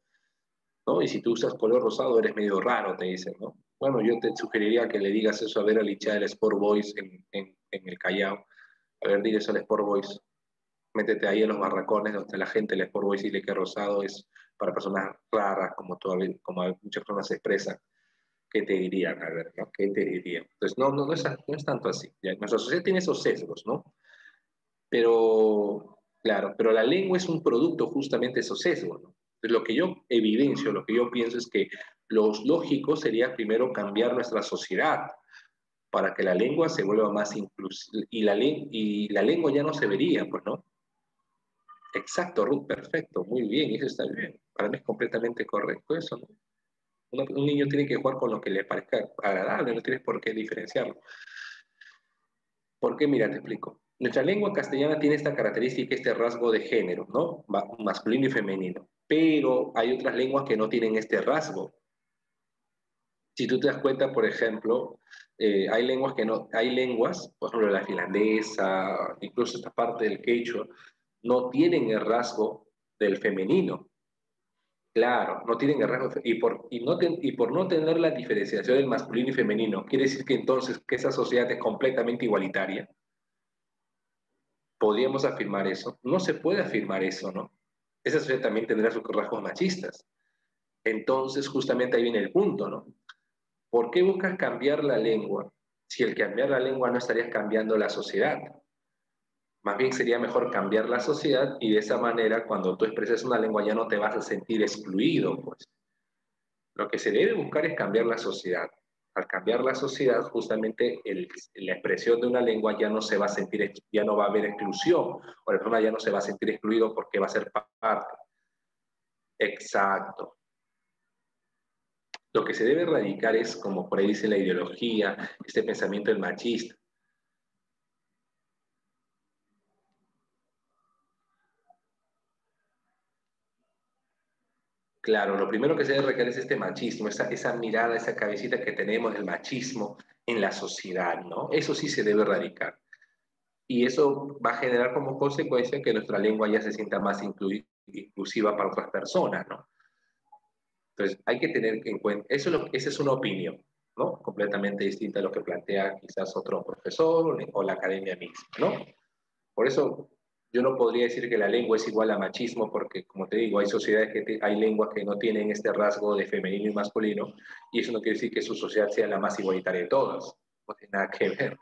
¿no? Y si tú usas color rosado eres medio raro, te dicen, ¿no? Bueno, yo te sugeriría que le digas eso a ver al hincha del Sport Boys en el Callao. A ver, dile eso al Sport Boys. Métete ahí en los barracones donde la gente del Sport Boys dile que rosado es para personas raras, como muchas personas se expresan. ¿Qué te dirían? A ver, ¿no? ¿Qué te dirían? Entonces, no es tanto así. ¿Ya? Nuestra sociedad tiene esos sesgos, ¿no? Pero, claro, pero la lengua es un producto justamente de esos sesgos, ¿no? Entonces, lo que yo evidencio, lo que yo pienso es que lo lógico sería primero cambiar nuestra sociedad para que la lengua se vuelva más inclusiva y la lengua ya no se vería, pues, ¿no? Exacto, Ruth, perfecto, muy bien, eso está bien. Para mí es completamente correcto eso, ¿no? Un niño tiene que jugar con lo que le parezca agradable, no tienes por qué diferenciarlo. ¿Por qué? Mira, te explico. Nuestra lengua castellana tiene esta característica, este rasgo de género, ¿no? Masculino y femenino. Pero hay otras lenguas que no tienen este rasgo. Si tú te das cuenta, por ejemplo, hay lenguas, por ejemplo, la finlandesa, incluso esta parte del quechua, no tienen el rasgo del femenino. Claro, no tienen el rasgo, y por no tener la diferenciación del masculino y femenino, quiere decir que entonces que esa sociedad es completamente igualitaria. ¿Podríamos afirmar eso? No se puede afirmar eso, ¿no? Esa sociedad también tendrá sus rasgos machistas. Entonces, justamente ahí viene el punto, ¿no? ¿Por qué buscas cambiar la lengua si el cambiar la lengua no estarías cambiando la sociedad? Más bien sería mejor cambiar la sociedad y de esa manera, cuando tú expresas una lengua, ya no te vas a sentir excluido, pues. Lo que se debe buscar es cambiar la sociedad. Al cambiar la sociedad, justamente la expresión de una lengua ya no se va a sentir, ya no va a haber exclusión, o la persona ya no se va a sentir excluido porque va a ser parte. Exacto. Lo que se debe erradicar es, como por ahí dice la ideología, este pensamiento del machista. Claro, lo primero que se debe erradicar es este machismo, esa mirada, esa cabecita que tenemos del machismo en la sociedad, ¿no? Eso sí se debe erradicar. Y eso va a generar como consecuencia que nuestra lengua ya se sienta más inclusiva para otras personas, ¿no? Entonces, hay que tener en cuenta, esa es una opinión, ¿no? Completamente distinta a lo que plantea quizás otro profesor o la academia misma, ¿no? Por eso yo no podría decir que la lengua es igual a machismo, porque como te digo, hay sociedades hay lenguas que no tienen este rasgo de femenino y masculino, y eso no quiere decir que su sociedad sea la más igualitaria de todas, no tiene nada que ver.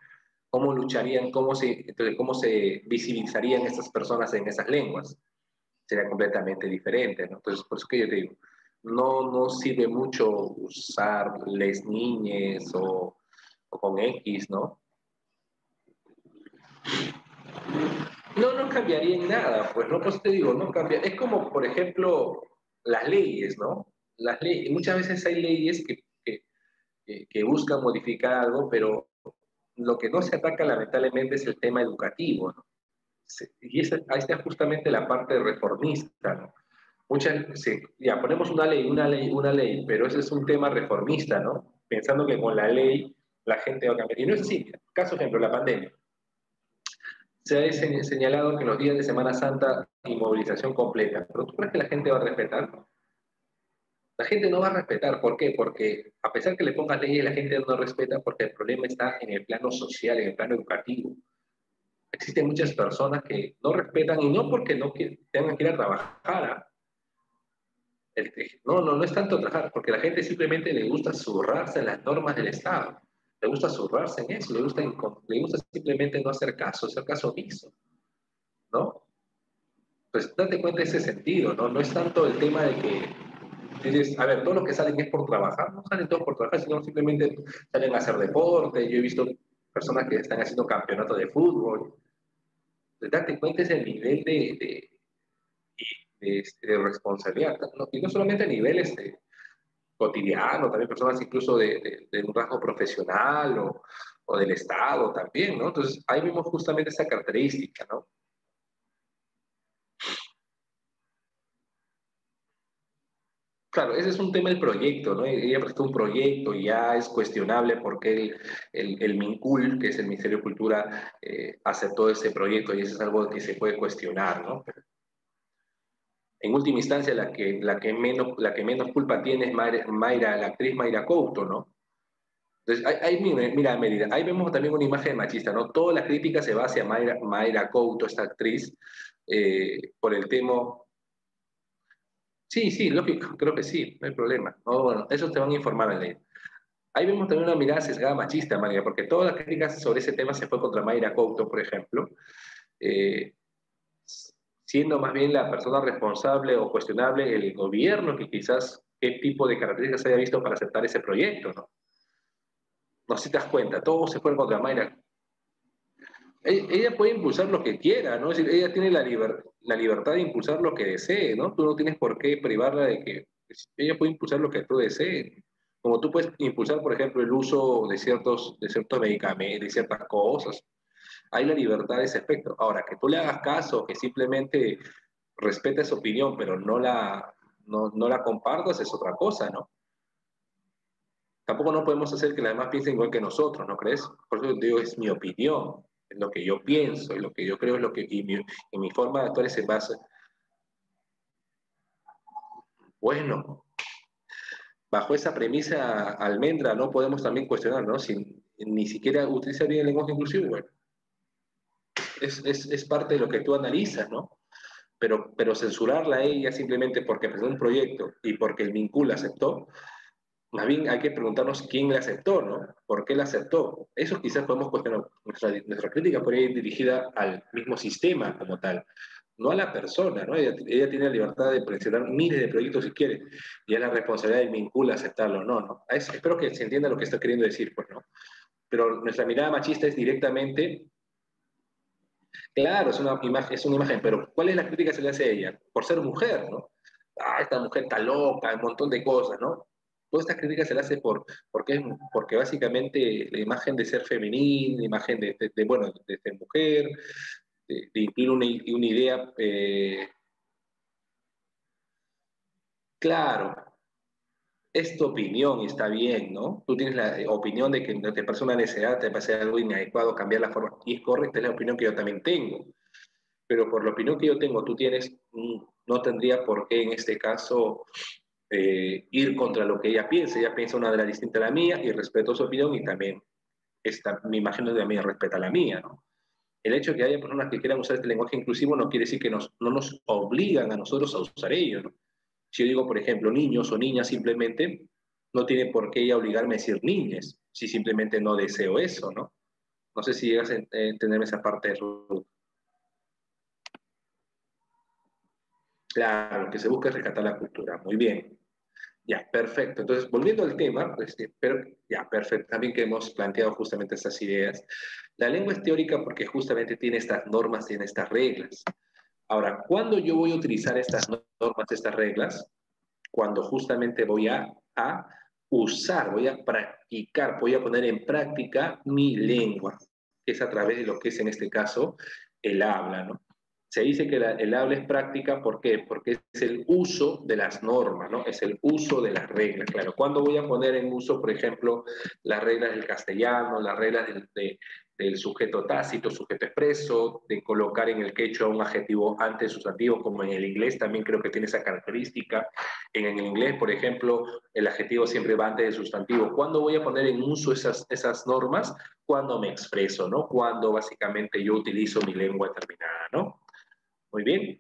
¿Cómo lucharían, entonces, cómo se visibilizarían estas personas en esas lenguas? Sería completamente diferente, ¿no? Entonces, por eso que yo te digo, no sirve mucho usar les niñes o con X, ¿no? No cambiaría en nada, pues, ¿no? Pues te digo, no cambia. Es como, por ejemplo, las leyes, ¿no? Las leyes, muchas veces hay leyes que buscan modificar algo, pero lo que no se ataca lamentablemente es el tema educativo, ¿no? Y ahí está justamente la parte reformista, ¿no? Ya ponemos una ley, pero ese es un tema reformista, ¿no? Pensando que con la ley la gente va a cambiar. Y no es así. Caso ejemplo, la pandemia. Se ha señalado que en los días de Semana Santa inmovilización completa. ¿Pero tú crees que la gente va a respetar? La gente no va a respetar. ¿Por qué? Porque a pesar que le pongas leyes, la gente no respeta porque el problema está en el plano social, en el plano educativo. Existen muchas personas que no respetan y no porque no tengan que ir a trabajar. No es tanto trabajar, porque a la gente simplemente le gusta zurrarse en las normas del Estado. Le gusta zurrarse en eso, le gusta simplemente no hacer caso omiso, ¿no? Pues date cuenta de ese sentido, ¿no? No es tanto el tema de que dices, a ver, todos los que salen es por trabajar, no salen todos por trabajar, sino simplemente salen a hacer deporte. Yo he visto personas que están haciendo campeonatos de fútbol. Pues date cuenta ese nivel de responsabilidad, ¿no? Y no solamente a nivel cotidiano, también personas incluso de un rasgo profesional o del Estado también, ¿no? Entonces, ahí vemos justamente esa característica, ¿no? Claro, ese es un tema del proyecto, ¿no? Ella presentó un proyecto y ya es cuestionable por qué el MINCUL, que es el Ministerio de Cultura, aceptó ese proyecto y eso es algo que se puede cuestionar, ¿no? En última instancia, la que menos culpa tiene es Mayra, la actriz Mayra Couto, ¿no? Entonces, mira, Mérida, ahí vemos también una imagen machista, ¿no? Toda la crítica se va hacia Mayra Couto, esta actriz, por el tema. Sí, sí, lógico, creo que sí, no hay problema. No, bueno, eso te van a informar en ley. Ahí vemos también una mirada sesgada machista, María, porque todas las críticas sobre ese tema se fue contra Mayra Couto, por ejemplo, eh, siendo más bien la persona responsable o cuestionable el gobierno que quizás qué tipo de características haya visto para aceptar ese proyecto, ¿no? No sé si te das cuenta, todos se fueron contra Mayra. Ella puede impulsar lo que quiera, ¿no? Es decir, ella tiene la libertad de impulsar lo que desee, ¿no? Tú no tienes por qué privarla de que ella puede impulsar lo que tú desees. Como tú puedes impulsar, por ejemplo, el uso de ciertos medicamentos, de ciertas cosas. Hay la libertad de ese aspecto. Ahora, que tú le hagas caso, que simplemente respetes su opinión, pero no la compartas, es otra cosa, ¿no? Tampoco no podemos hacer que las demás piensen igual que nosotros, ¿no crees? Por eso digo, es mi opinión, es lo que yo pienso, es lo que yo creo, es lo que, y mi forma de actuar es en base. Bueno, bajo esa premisa almendra no podemos también cuestionar, ¿no? Si ni siquiera utiliza bien el lenguaje inclusivo, bueno, es parte de lo que tú analizas, ¿no? Pero censurarla a ella simplemente porque presentó un proyecto y porque el vincula aceptó, más bien hay que preguntarnos quién la aceptó, ¿no? ¿Por qué la aceptó? Eso quizás podemos cuestionar. Nuestra crítica podría ir dirigida al mismo sistema como tal, no a la persona, ¿no? Ella tiene la libertad de presionar miles de proyectos si quiere, y es la responsabilidad del vincula aceptarlo, no, ¿no? Espero que se entienda lo que está queriendo decir, pues, ¿no? Pero nuestra mirada machista es directamente, claro, es una imagen, pero ¿cuál es la crítica que se le hace a ella? Por ser mujer, ¿no? Ah, esta mujer está loca, un montón de cosas, ¿no? Toda esta crítica se le hace porque básicamente la imagen de ser femenil, la imagen bueno, de ser mujer, de incluir una idea, claro, es tu opinión y está bien, ¿no? Tú tienes la opinión de que no te parece una necesidad, te parece algo inadecuado cambiar la forma, y es correcta, es la opinión que yo también tengo. Pero por la opinión que yo tengo, tú tienes, no tendría por qué en este caso ir contra lo que ella piensa. Ella piensa una manera distinta a la mía y respeto su opinión y también me imagino que también respeta la mía, ¿no? El hecho de que haya personas que quieran usar este lenguaje inclusivo no quiere decir que no nos obligan a nosotros a usar ello, ¿no? Si yo digo, por ejemplo, niños o niñas simplemente, no tiene por qué ella obligarme a decir niñas, si simplemente no deseo eso, ¿no? No sé si llegas a entenderme esa parte, Ruth. Claro, lo que se busca es rescatar la cultura. Muy bien. Ya, perfecto. Entonces, volviendo al tema, pues, pero ya, perfecto. También que hemos planteado justamente estas ideas. La lengua es teórica porque justamente tiene estas normas, tiene estas reglas. Ahora, ¿cuándo yo voy a utilizar estas normas, estas reglas? Cuando justamente a usar, voy a practicar, voy a poner en práctica mi lengua, que es a través de lo que es en este caso el habla, ¿no? Se dice que el habla es práctica, ¿por qué? Porque es el uso de las normas, ¿no? Es el uso de las reglas, claro. ¿Cuándo voy a poner en uso, por ejemplo, las reglas del castellano, las reglas del sujeto tácito, sujeto expreso, de colocar en el quechua un adjetivo antes de sustantivo, como en el inglés también creo que tiene esa característica? En el inglés, por ejemplo, el adjetivo siempre va antes del sustantivo. ¿Cuándo voy a poner en uso esas normas? Cuando me expreso, ¿no? Cuando básicamente yo utilizo mi lengua determinada, ¿no? Muy bien,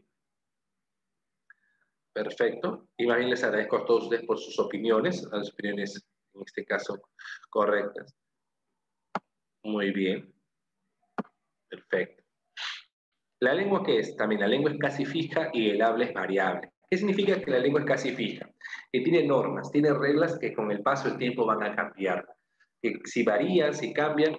perfecto. Y más bien les agradezco a todos ustedes por sus opiniones, las opiniones en este caso correctas. Muy bien, perfecto. ¿La lengua qué es? También la lengua es casi fija y el habla es variable. ¿Qué significa que la lengua es casi fija? Que tiene normas, tiene reglas que con el paso del tiempo van a cambiar. Que si varían, si cambian,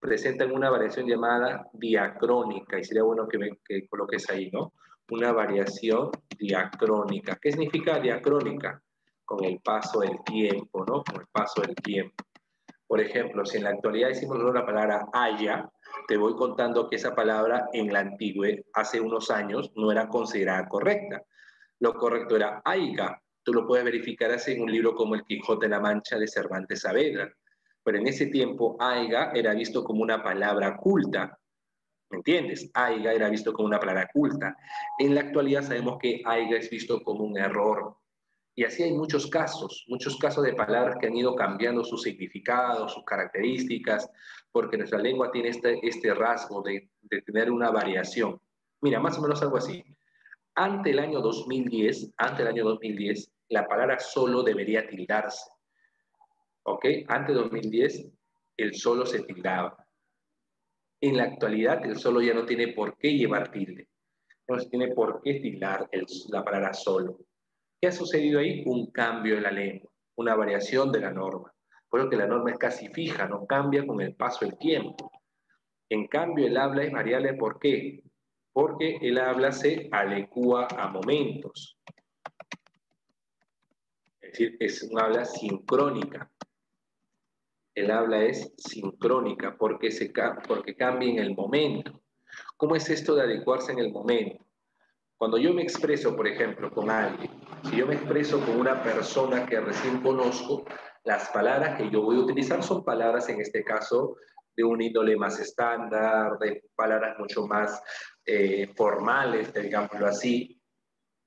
presentan una variación llamada diacrónica. Y sería bueno que coloques ahí, ¿no? Una variación diacrónica. ¿Qué significa diacrónica? Con el paso del tiempo, ¿no? Con el paso del tiempo. Por ejemplo, si en la actualidad decimos la palabra haya, te voy contando que esa palabra en la antigüedad, hace unos años, no era considerada correcta. Lo correcto era aiga. Tú lo puedes verificar así en un libro como El Quijote de la Mancha de Cervantes Saavedra. Pero en ese tiempo, aiga era visto como una palabra culta. ¿Me entiendes? Aiga era visto como una palabra culta. En la actualidad sabemos que aiga es visto como un error. Y así hay muchos casos de palabras que han ido cambiando su significado, sus características, porque nuestra lengua tiene este rasgo de tener una variación. Mira, más o menos algo así. Ante el año 2010, la palabra solo debería tildarse. ¿Ok? Antes de 2010, el solo se tildaba. En la actualidad, el solo ya no tiene por qué llevar tilde. No se tiene por qué tildar la palabra solo. ¿Qué ha sucedido ahí? Un cambio en la lengua, una variación de la norma. Por lo que la norma es casi fija, no cambia con el paso del tiempo. En cambio, el habla es variable, ¿por qué? Porque el habla se adecua a momentos. Es decir, es un habla sincrónica. El habla es sincrónica porque cambia en el momento. ¿Cómo es esto de adecuarse en el momento? Cuando yo me expreso, por ejemplo, con alguien, si yo me expreso con una persona que recién conozco, las palabras que yo voy a utilizar son palabras, en este caso, de un índole más estándar, de palabras mucho más formales, digámoslo así.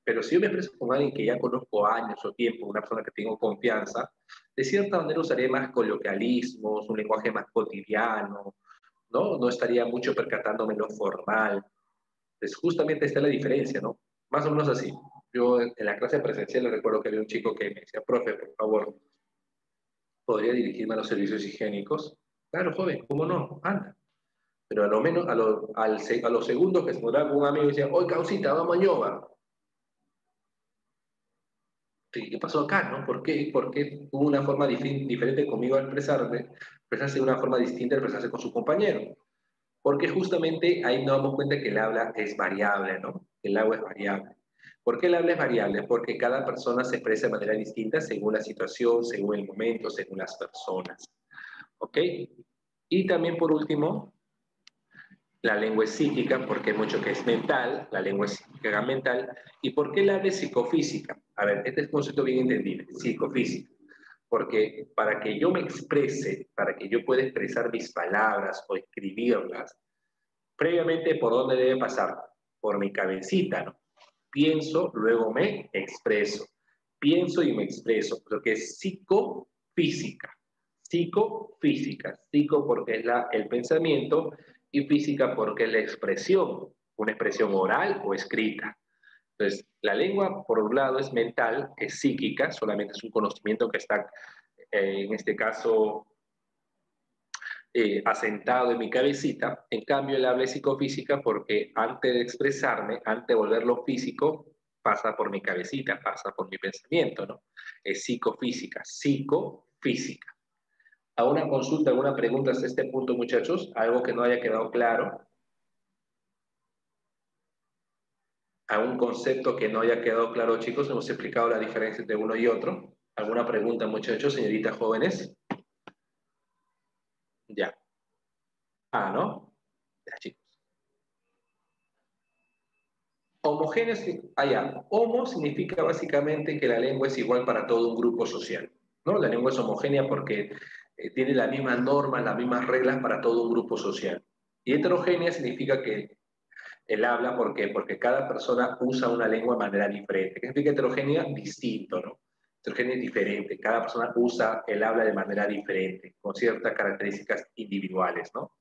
Pero si yo me expreso con alguien que ya conozco años o tiempo, una persona que tengo confianza, de cierta manera usaré más coloquialismos, un lenguaje más cotidiano, ¿no? No estaría mucho percatándome en lo formal. Pues justamente está la diferencia, ¿no? Más o menos así. Yo en la clase presencial recuerdo que había un chico que me decía, profe, por favor, ¿podría dirigirme a los servicios higiénicos? Claro, joven, ¿cómo no? Anda. Pero a lo menos a los segundos que se mudaba con un amigo y decía, oye, causita, vamos a Ñoba. ¿Qué pasó acá, no? ¿Por qué? Porque tuvo una forma diferente conmigo al expresarse de una forma distinta al expresarse con su compañero. Porque justamente ahí nos damos cuenta que el habla es variable, ¿no? El habla es variable. ¿Por qué el habla es variable? Porque cada persona se expresa de manera distinta según la situación, según el momento, según las personas. ¿Ok? Y también por último, la lengua es psíquica, porque hay mucho que es mental, la lengua es psíquica mental. ¿Y por qué el habla es psicofísica? A ver, este es un concepto bien entendible, psicofísica. Porque para que yo me exprese, para que yo pueda expresar mis palabras o escribirlas, previamente, ¿por dónde debe pasar? Por mi cabecita, ¿no? Pienso, luego me expreso. Pienso y me expreso, lo que es psicofísica. Psicofísica. Psico porque es el pensamiento y física porque es la expresión, una expresión oral o escrita. Entonces, la lengua, por un lado, es mental, es psíquica, solamente es un conocimiento que está, en este caso, asentado en mi cabecita. En cambio, el habla es psicofísica porque antes de expresarme, antes de volverlo físico, pasa por mi cabecita, pasa por mi pensamiento, ¿no? Es psicofísica, psicofísica. ¿Alguna consulta, alguna pregunta hasta este punto, muchachos? ¿Algo que no haya quedado claro? ¿Algún concepto que no haya quedado claro, chicos? Hemos explicado la diferencia entre uno y otro. ¿Alguna pregunta, muchachos, señoritas jóvenes? Ya. Ah, ¿no? Ya, chicos. Homogéneo, homo significa básicamente que la lengua es igual para todo un grupo social, ¿no? La lengua es homogénea porque tiene las mismas normas, las mismas reglas para todo un grupo social. Y heterogénea significa que el habla, ¿por qué? Porque cada persona usa una lengua de manera diferente. ¿Qué significa heterogénea? Distinto, ¿no? Heterogénea es diferente. Cada persona usa el habla de manera diferente, con ciertas características individuales, ¿no?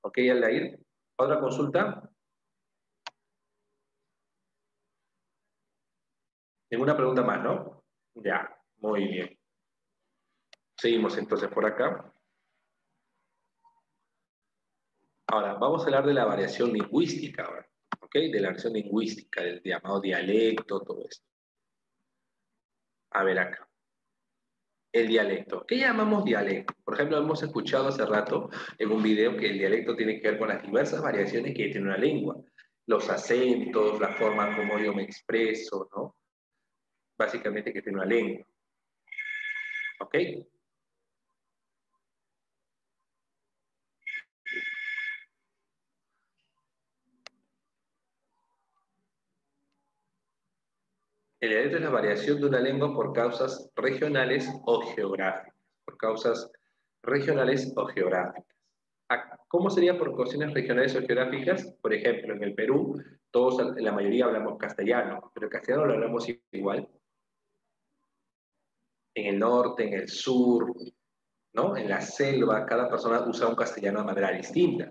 ¿Ok, Aldair? ¿Otra consulta? Ninguna pregunta más, ¿no? Ya, muy bien. Seguimos entonces por acá. Ahora, vamos a hablar de la variación lingüística ahora, ¿ok? De la variación lingüística, del llamado dialecto, todo esto. A ver acá. El dialecto. ¿Qué llamamos dialecto? Por ejemplo, hemos escuchado hace rato en un video que el dialecto tiene que ver con las diversas variaciones que tiene una lengua. Los acentos, la forma como yo me expreso, ¿no? Básicamente que tiene una lengua. ¿Ok? El dialecto es la variación de una lengua por causas regionales o geográficas. Por causas regionales o geográficas. ¿Cómo sería por cuestiones regionales o geográficas? Por ejemplo, en el Perú, todos, la mayoría hablamos castellano, pero el castellano lo hablamos igual. En el norte, en el sur, ¿no? En la selva, cada persona usa un castellano de manera distinta.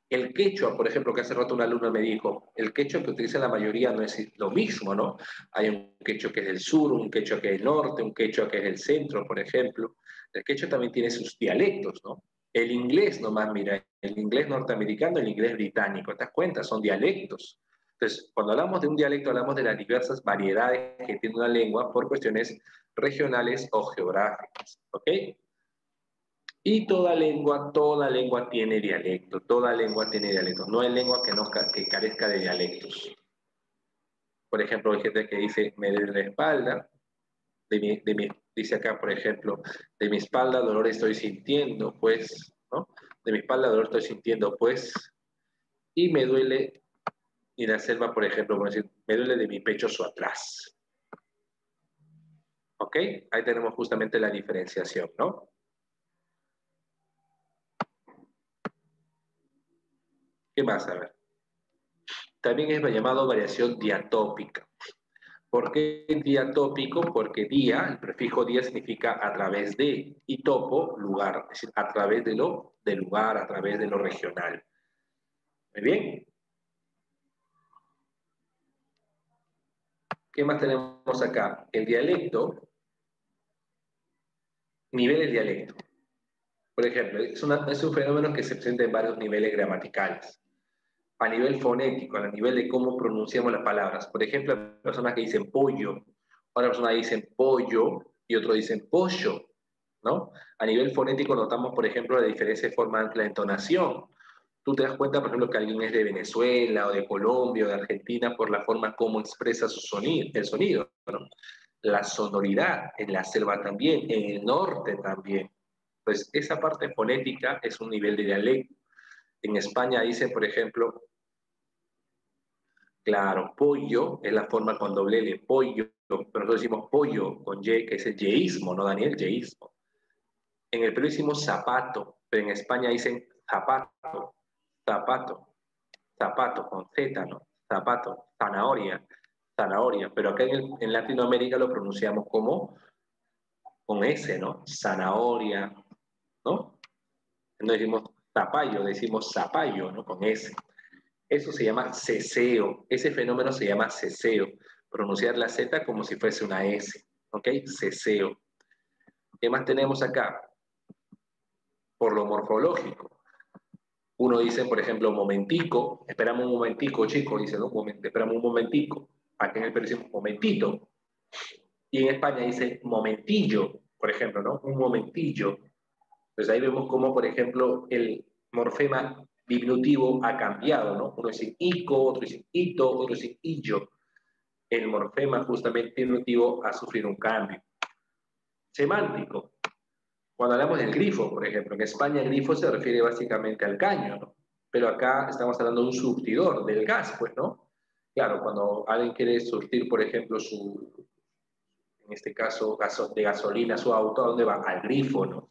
El quechua, por ejemplo, que hace rato un alumno me dijo, el quechua que utiliza la mayoría no es lo mismo, ¿no? Hay un quechua que es del sur, un quechua que es del norte, un quechua que es del centro, por ejemplo. El quechua también tiene sus dialectos, ¿no? El inglés nomás, mira, el inglés norteamericano, el inglés británico, ¿te das cuenta? Son dialectos. Entonces, cuando hablamos de un dialecto, hablamos de las diversas variedades que tiene una lengua por cuestiones regionales o geográficas, ¿ok? Y toda lengua tiene dialecto, toda lengua tiene dialectos. No hay lengua que carezca de dialectos. Por ejemplo, hay gente que dice, me duele la espalda, dice acá, por ejemplo, de mi espalda dolor estoy sintiendo, pues, ¿no? De mi espalda dolor estoy sintiendo, pues, y me duele, y la selva, por ejemplo, como decir, me duele de mi pecho su atrás. ¿Ok? Ahí tenemos justamente la diferenciación, ¿no? ¿Qué más? A ver. También es llamado variación diatópica. ¿Por qué diatópico? Porque día, el prefijo día significa a través de, y topo, lugar, es decir, a través de lo del lugar, a través de lo regional. Muy bien. ¿Qué más tenemos acá? El dialecto, nivel del dialecto. Por ejemplo, es un fenómeno que se presenta en varios niveles gramaticales. A nivel fonético, a nivel de cómo pronunciamos las palabras. Por ejemplo, hay personas que dicen pollo, otras personas dicen pollo y otros dicen pollo, ¿no? A nivel fonético notamos, por ejemplo, la diferencia de forma de la entonación. Tú te das cuenta, por ejemplo, que alguien es de Venezuela o de Colombia o de Argentina por la forma como expresa su sonido, el sonido, ¿no? La sonoridad, en la selva también, en el norte también. Pues esa parte fonética es un nivel de dialecto. En España dicen, por ejemplo, claro, pollo es la forma con doble L, pollo, pero nosotros decimos pollo con Y, que es el yeísmo, ¿no, Daniel? Yeísmo. En el Perú decimos zapato, pero en España dicen zapato, zapato, zapato con Z, ¿no? Zapato, zanahoria, zanahoria, pero acá en Latinoamérica lo pronunciamos como con S, ¿no? Zanahoria, ¿no? No decimos zapallo, ¿no? Con S. Eso se llama ceseo. Ese fenómeno se llama ceseo. Pronunciar la Z como si fuese una S. ¿Ok? Ceseo. ¿Qué más tenemos acá? Por lo morfológico. Uno dice, por ejemplo, momentico. Esperamos un momentico, chicos. Dice, ¿no? Esperamos un momentico. Acá en el Perú decimos momentito. Y en España dice momentillo, por ejemplo, ¿no? Un momentillo. Pues ahí vemos cómo, por ejemplo, el morfema diminutivo ha cambiado, ¿no? Uno dice ico, otro dice ito, otro dice illo. El morfema justamente diminutivo ha sufrido un cambio. Semántico. Cuando hablamos del grifo, por ejemplo, en España el grifo se refiere básicamente al caño, ¿no? Pero acá estamos hablando de un surtidor, del gas, pues, ¿no? Claro, cuando alguien quiere surtir, por ejemplo, en este caso, de gasolina su auto, ¿a dónde va? Al grifo, ¿no?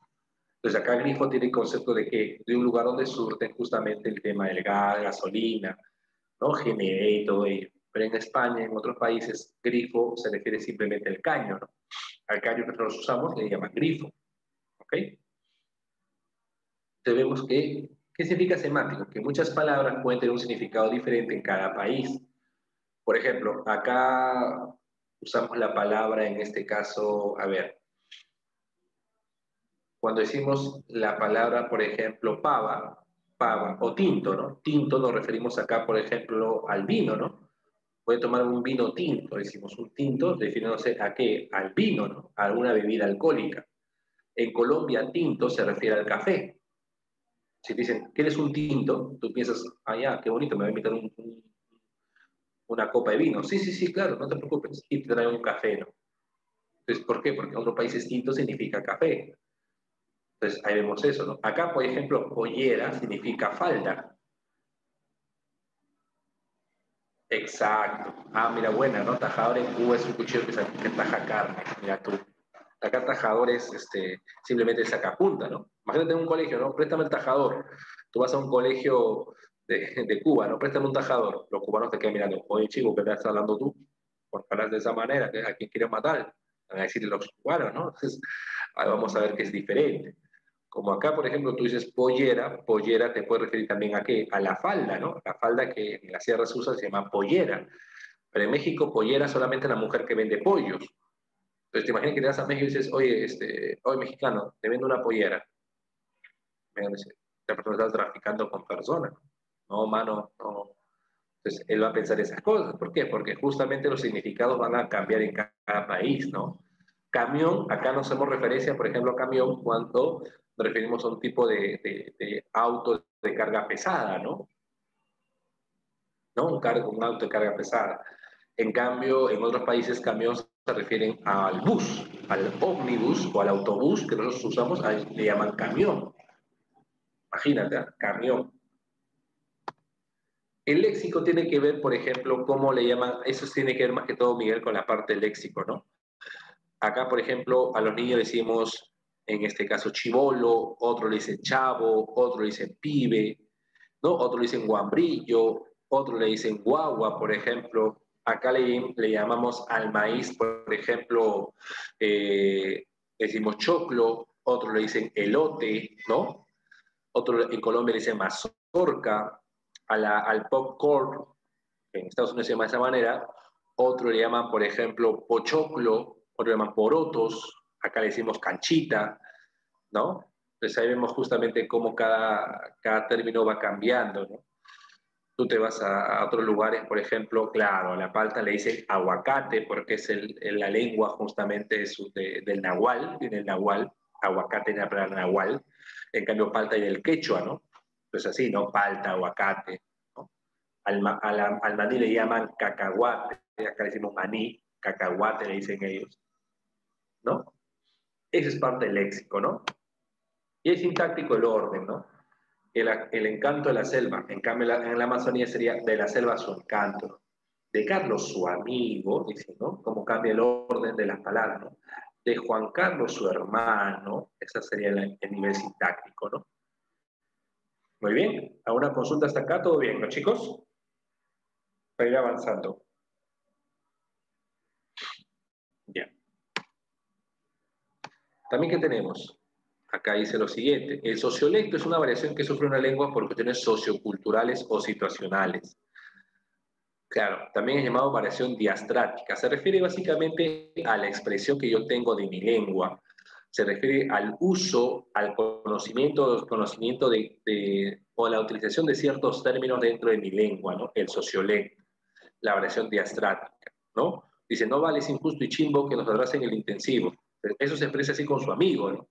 Entonces acá el grifo tiene el concepto de que de un lugar donde surten justamente el tema del gas, gasolina, ¿no? GNE y todo ello. Pero en España, en otros países, grifo se refiere simplemente al caño, ¿no? Al caño que nosotros usamos le llaman grifo, ¿ok? Entonces vemos que, ¿qué significa semántico? Que muchas palabras pueden tener un significado diferente en cada país. Por ejemplo, acá usamos la palabra, en este caso, a ver, cuando decimos la palabra, por ejemplo, pava, pava, o tinto, ¿no? Tinto nos referimos acá, por ejemplo, al vino, ¿no? Puede tomar un vino tinto, decimos un tinto, refiriéndose a qué? Al vino, ¿no? A alguna bebida alcohólica. En Colombia, tinto se refiere al café. Si te dicen, ¿quieres un tinto? Tú piensas, ah, ya, qué bonito, me va a invitar una copa de vino. Sí, sí, sí, claro, no te preocupes. Y te trae un café, ¿no? Entonces, ¿por qué? Porque en otros países tinto significa café. Entonces, ahí vemos eso, ¿no? Acá, por ejemplo, pollera significa falda. Exacto. Ah, mira, buena, ¿no? Tajador en Cuba es un cuchillo que taja carne. Mira tú. Acá tajador es simplemente sacapunta, ¿no? Imagínate en un colegio, ¿no? Préstame el tajador. Tú vas a un colegio de Cuba, ¿no? Préstame un tajador. Los cubanos te quedan mirando. Oye, chico, ¿qué te estás hablando tú? Por hablar de esa manera, ¿a quién quieres matar? Van a decir los cubanos, ¿no? Entonces, ahí vamos a ver que es diferente. Como acá, por ejemplo, tú dices pollera, pollera te puede referir también a qué? A la falda, ¿no? La falda que en la sierra se usa se llama pollera. Pero en México, pollera solamente la mujer que vende pollos. Entonces, te imaginas que te vas a México y dices, oye, oye, mexicano, te vendo una pollera. Me dice, esta persona está traficando con personas. No, mano, no. Entonces, él va a pensar esas cosas. ¿Por qué? Porque justamente los significados van a cambiar en cada país, ¿no? Camión, acá no hacemos referencia, por ejemplo, a camión cuando nos referimos a un tipo de auto de carga pesada, ¿no? ¿No? Un auto de carga pesada. En cambio, en otros países, camión se refieren al bus, al ómnibus o al autobús que nosotros usamos, ahí le llaman camión. Imagínate, ¿eh? Camión. El léxico tiene que ver, por ejemplo, cómo le llaman, eso tiene que ver más que todo, Miguel, con la parte del léxico, ¿no? Acá, por ejemplo, a los niños decimos, en este caso, chivolo, otro le dicen chavo, otro le dicen pibe, ¿no? Otro le dicen guambrillo, otro le dicen guagua, por ejemplo. Acá le llamamos al maíz, por ejemplo, decimos choclo, otro le dicen elote, ¿no? Otro en Colombia le dicen mazorca, al popcorn, en Estados Unidos se llama de esa manera, otro le llaman, por ejemplo, pochoclo, otro le llaman porotos, acá le decimos canchita, ¿no? Entonces ahí vemos justamente cómo cada término va cambiando, ¿no? Tú te vas a otros lugares, por ejemplo, claro, a la palta le dicen aguacate porque es la lengua justamente del nahual, viene el nahual, aguacate en la palabra nahual, en cambio palta y del quechua, ¿no? Pues así, ¿no? Palta, aguacate, ¿no? Al maní le llaman cacahuate, acá le decimos maní, cacahuate le dicen ellos, ¿no? Eso es parte del léxico, ¿no? Y es sintáctico el orden, ¿no? El encanto de la selva. En cambio, en la Amazonía sería de la selva su encanto. De Carlos, su amigo, dice, ¿no? Cómo cambia el orden de las palabras, ¿no? De Juan Carlos, su hermano. Ese sería el nivel sintáctico, ¿no? Muy bien. ¿Alguna consulta hasta acá? ¿Todo bien, ¿no, chicos? Para ir avanzando. Bien. También, ¿qué tenemos? Acá dice lo siguiente. El sociolecto es una variación que sufre una lengua por cuestiones socioculturales o situacionales. Claro, también es llamado variación diastrática. Se refiere básicamente a la expresión que yo tengo de mi lengua. Se refiere al uso, al conocimiento o la utilización de ciertos términos dentro de mi lengua, ¿no? El sociolecto, la variación diastrática, ¿no? Dice, no vale, es injusto y chimbo que nos abracen el intensivo. Eso se expresa así con su amigo, ¿no?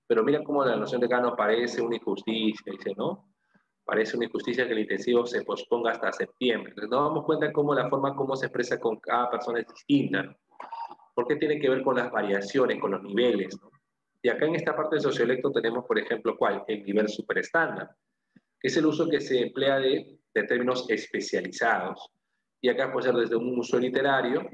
Pero mira cómo la noción de gano parece una injusticia, dice, ¿no? Parece una injusticia que el intensivo se posponga hasta septiembre. Entonces nos damos cuenta cómo la forma como se expresa con cada persona es distinta. Porque tiene que ver con las variaciones, con los niveles, ¿no? Y acá en esta parte del sociolecto tenemos, por ejemplo, ¿cuál? El nivel superestándar, que es el uso que se emplea de términos especializados. Y acá puede ser desde un uso literario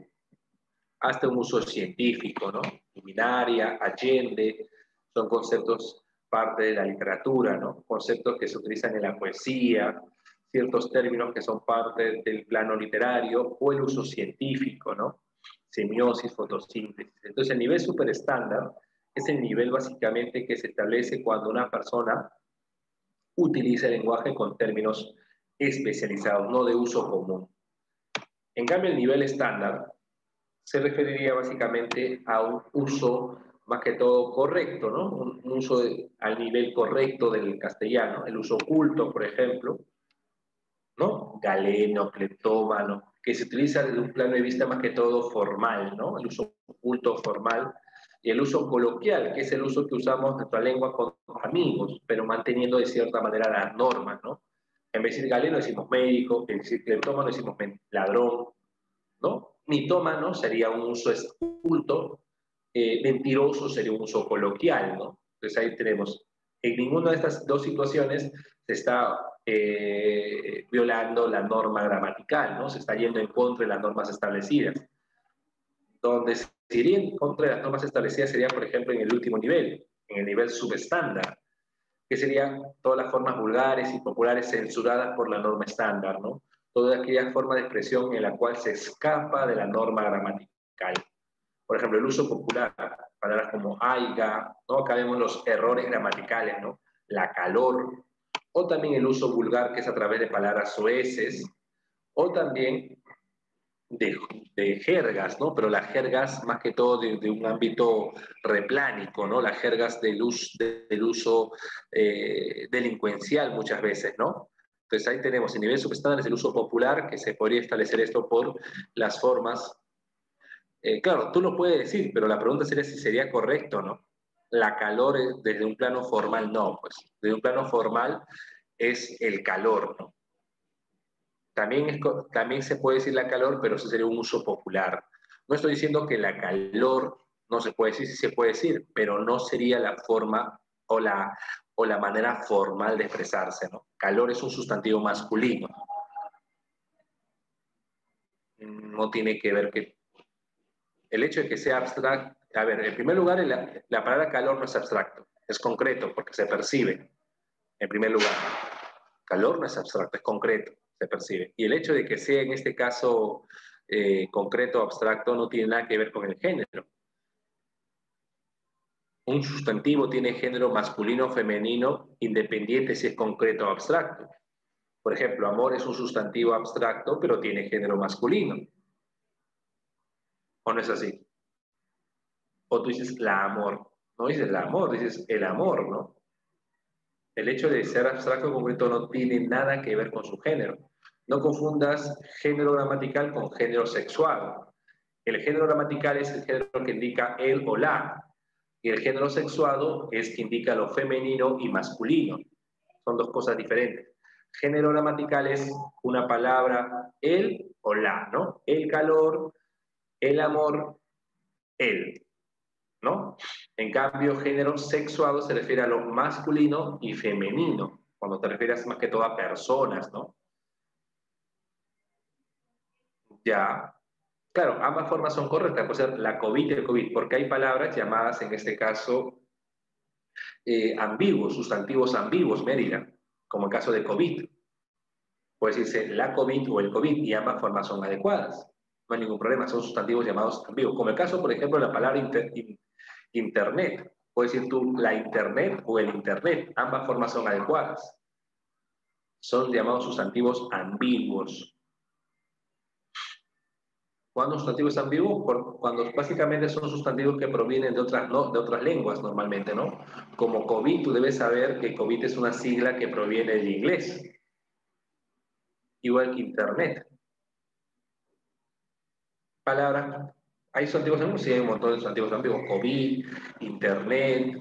hasta un uso científico, ¿no? Luminaria, Allende, son conceptos parte de la literatura, ¿no? Conceptos que se utilizan en la poesía, ciertos términos que son parte del plano literario o el uso científico, ¿no? Semiosis, fotosíntesis. Entonces, el nivel superestándar es el nivel básicamente que se establece cuando una persona utiliza el lenguaje con términos especializados, no de uso común. En cambio, el nivel estándar se referiría básicamente a un uso más que todo correcto, ¿no? Un uso al nivel correcto del castellano, el uso culto, por ejemplo, ¿no? Galeno, cleptómano, que se utiliza desde un plano de vista más que todo formal, ¿no? El uso culto formal y el uso coloquial, que es el uso que usamos de nuestra lengua con amigos, pero manteniendo de cierta manera las normas, ¿no? En vez de decir galeno decimos médico, en vez de decir cleptómano decimos ladrón, ¿no? Mitómano sería un uso culto, mentiroso sería un uso coloquial, ¿no? Entonces ahí tenemos, en ninguna de estas dos situaciones se está violando la norma gramatical, ¿no? Se está yendo en contra de las normas establecidas. Donde se iría en contra de las normas establecidas sería, por ejemplo, en el último nivel, en el nivel subestándar, que serían todas las formas vulgares y populares censuradas por la norma estándar, ¿no? Toda aquella forma de expresión en la cual se escapa de la norma gramatical. Por ejemplo, el uso popular, palabras como aiga, ¿no? Acá vemos los errores gramaticales, ¿no? La calor, o también el uso vulgar, que es a través de palabras soeces, o también de jergas, ¿no? Pero las jergas más que todo de un ámbito replánico, ¿no? Las jergas del uso delincuencial muchas veces, ¿no? Entonces ahí tenemos en nivel subestándar es el uso popular, que se podría establecer esto por las formas. Claro, tú lo puedes decir, pero la pregunta sería si sería correcto o no. La calor desde un plano formal, no, pues desde un plano formal es el calor, ¿no? También se puede decir la calor, pero ese sería un uso popular. No estoy diciendo que la calor no se puede decir, sí se puede decir, pero no sería la forma o la manera formal de expresarse, ¿no? Calor es un sustantivo masculino. No tiene que ver que... El hecho de que sea abstracto... A ver, en primer lugar, la palabra calor no es abstracto, es concreto porque se percibe, en primer lugar. Calor no es abstracto, es concreto, se percibe. Y el hecho de que sea en este caso concreto o abstracto no tiene nada que ver con el género. Un sustantivo tiene género masculino o femenino independiente si es concreto o abstracto. Por ejemplo, amor es un sustantivo abstracto, pero tiene género masculino. ¿O no es así? O tú dices la amor. No dices la amor, dices el amor, ¿no? El hecho de ser abstracto o concreto no tiene nada que ver con su género. No confundas género gramatical con género sexual. El género gramatical es el género que indica él o la, y el género sexuado es que indica lo femenino y masculino. Son dos cosas diferentes. Género gramatical es una palabra él o la, ¿no? El calor, el amor, él, ¿no? En cambio, género sexuado se refiere a lo masculino y femenino, cuando te refieres más que todo a personas, ¿no? Ya, claro, ambas formas son correctas, puede ser la COVID y el COVID, porque hay palabras llamadas en este caso ambiguos, sustantivos ambiguos, Mérida, como el caso de COVID. Puede decirse la COVID o el COVID y ambas formas son adecuadas. No hay ningún problema, son sustantivos llamados ambiguos. Como el caso, por ejemplo, de la palabra Internet. Puedes decir tú la Internet o el Internet, ambas formas son adecuadas. Son llamados sustantivos ambiguos. ¿Cuándo un sustantivo es ambiguo? Cuando básicamente son sustantivos que provienen de otras, ¿no? de otras lenguas normalmente, ¿no? Como COVID, tú debes saber que COVID es una sigla que proviene del inglés, igual que Internet. Palabras, ¿hay sustantivos ambiguos? Sí, hay un montón de sustantivos ambiguos. COVID, Internet,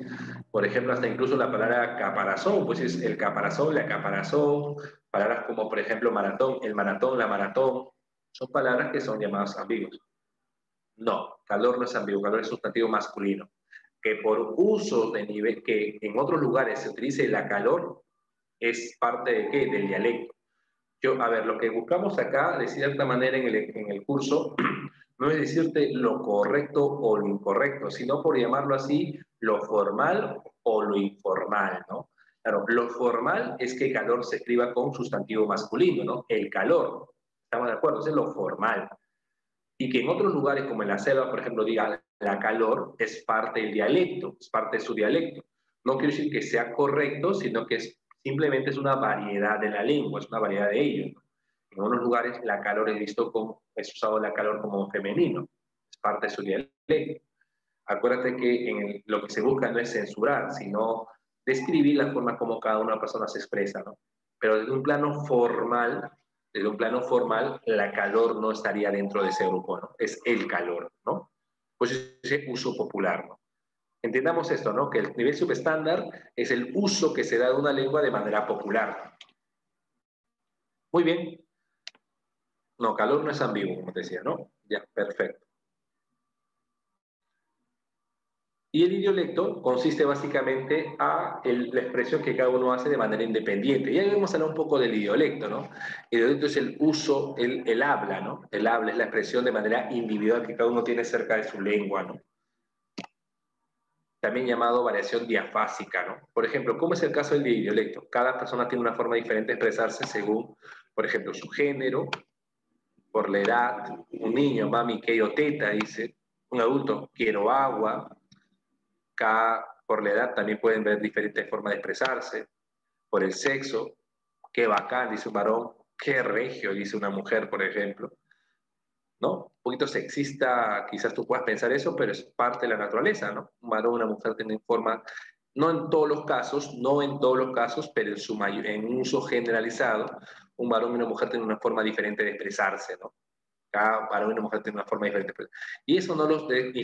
por ejemplo, hasta incluso la palabra caparazón, pues es el caparazón, la caparazón, palabras como, por ejemplo, maratón, el maratón, la maratón, son palabras que son llamadas ambiguos. No, calor no es ambiguo, calor es sustantivo masculino. Que por uso de nivel, que en otros lugares se utilice la calor, es parte de qué? Del dialecto. Yo, a ver, lo que buscamos acá, de cierta manera en el curso, no es decirte lo correcto o lo incorrecto, sino por llamarlo así, lo formal o lo informal, ¿no? Claro, lo formal es que calor se escriba con sustantivo masculino, ¿no? El calor. ¿Estamos de acuerdo? Eso es lo formal. Y que en otros lugares, como en la selva, por ejemplo, diga la calor, es parte del dialecto, es parte de su dialecto. No quiero decir que sea correcto, sino que simplemente es una variedad de la lengua, es una variedad de ellos, ¿no? En unos lugares la calor es visto como, es usado la calor como femenino, es parte de su dialecto. Acuérdate que lo que se busca no es censurar, sino describir la forma como cada una persona se expresa, ¿no? Pero desde un plano formal, la calor no estaría dentro de ese grupo, ¿no? Es el calor, ¿no? Pues ese uso popular, ¿no? Entendamos esto, ¿no? Que el nivel subestándar es el uso que se da de una lengua de manera popular. Muy bien. No, calor no es ambiguo, como te decía, ¿no? Ya, perfecto. Y el idiolecto consiste básicamente a la expresión que cada uno hace de manera independiente. Y ahí vamos a hablar un poco del idiolecto, ¿no? El idiolecto es el uso, el habla, ¿no? El habla es la expresión de manera individual que cada uno tiene cerca de su lengua, ¿no? También llamado variación diafásica, ¿no? Por ejemplo, ¿cómo es el caso del idiolecto? Cada persona tiene una forma diferente de expresarse según, por ejemplo, su género, por la edad. Un niño, mami, que yo teta, dice. Un adulto, quiero agua. Cada, por la edad también pueden ver diferentes formas de expresarse. Por el sexo, qué bacán, dice un varón. Qué regio, dice una mujer, por ejemplo. ¿No? Un poquito sexista, quizás tú puedas pensar eso, pero es parte de la naturaleza, ¿no? Un varón y una mujer tienen forma, no en todos los casos, no en todos los casos, pero en un uso generalizado, un varón y una mujer tienen una forma diferente de expresarse, ¿no? Cada varón y una mujer tienen una forma diferente de expresarse. Y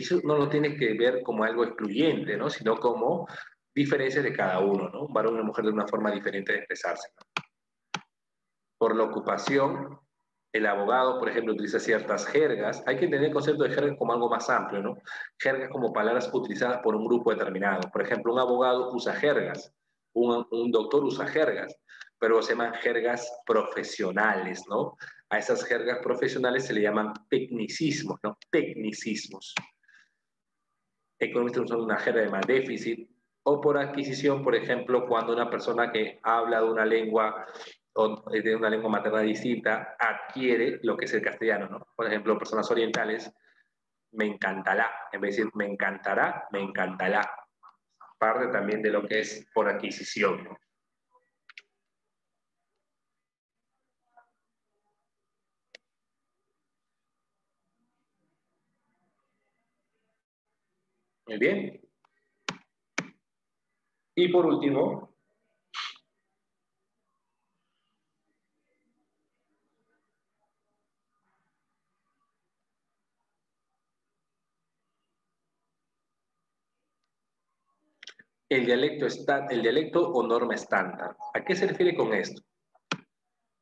eso no lo tienes que ver como algo excluyente, ¿no? Sino como diferencias de cada uno, ¿no? Un varón y una mujer tienen una forma diferente de expresarse, ¿no? Por la ocupación, el abogado, por ejemplo, utiliza ciertas jergas. Hay que entender el concepto de jerga como algo más amplio, ¿no? Jergas como palabras utilizadas por un grupo determinado. Por ejemplo, un abogado usa jergas, un doctor usa jergas, pero se llaman jergas profesionales, ¿no? A esas jergas profesionales se le llaman tecnicismos, ¿no? Tecnicismos. Economistas usan una jerga de más déficit, o por adquisición, por ejemplo, cuando una persona que habla de una lengua o de una lengua materna distinta adquiere lo que es el castellano, ¿no? Por ejemplo, personas orientales, me encantará, en vez de decir me encantará, me encantará. Parte también de lo que es por adquisición, ¿no? Muy bien. Y por último, el dialecto o norma estándar. ¿A qué se refiere con esto?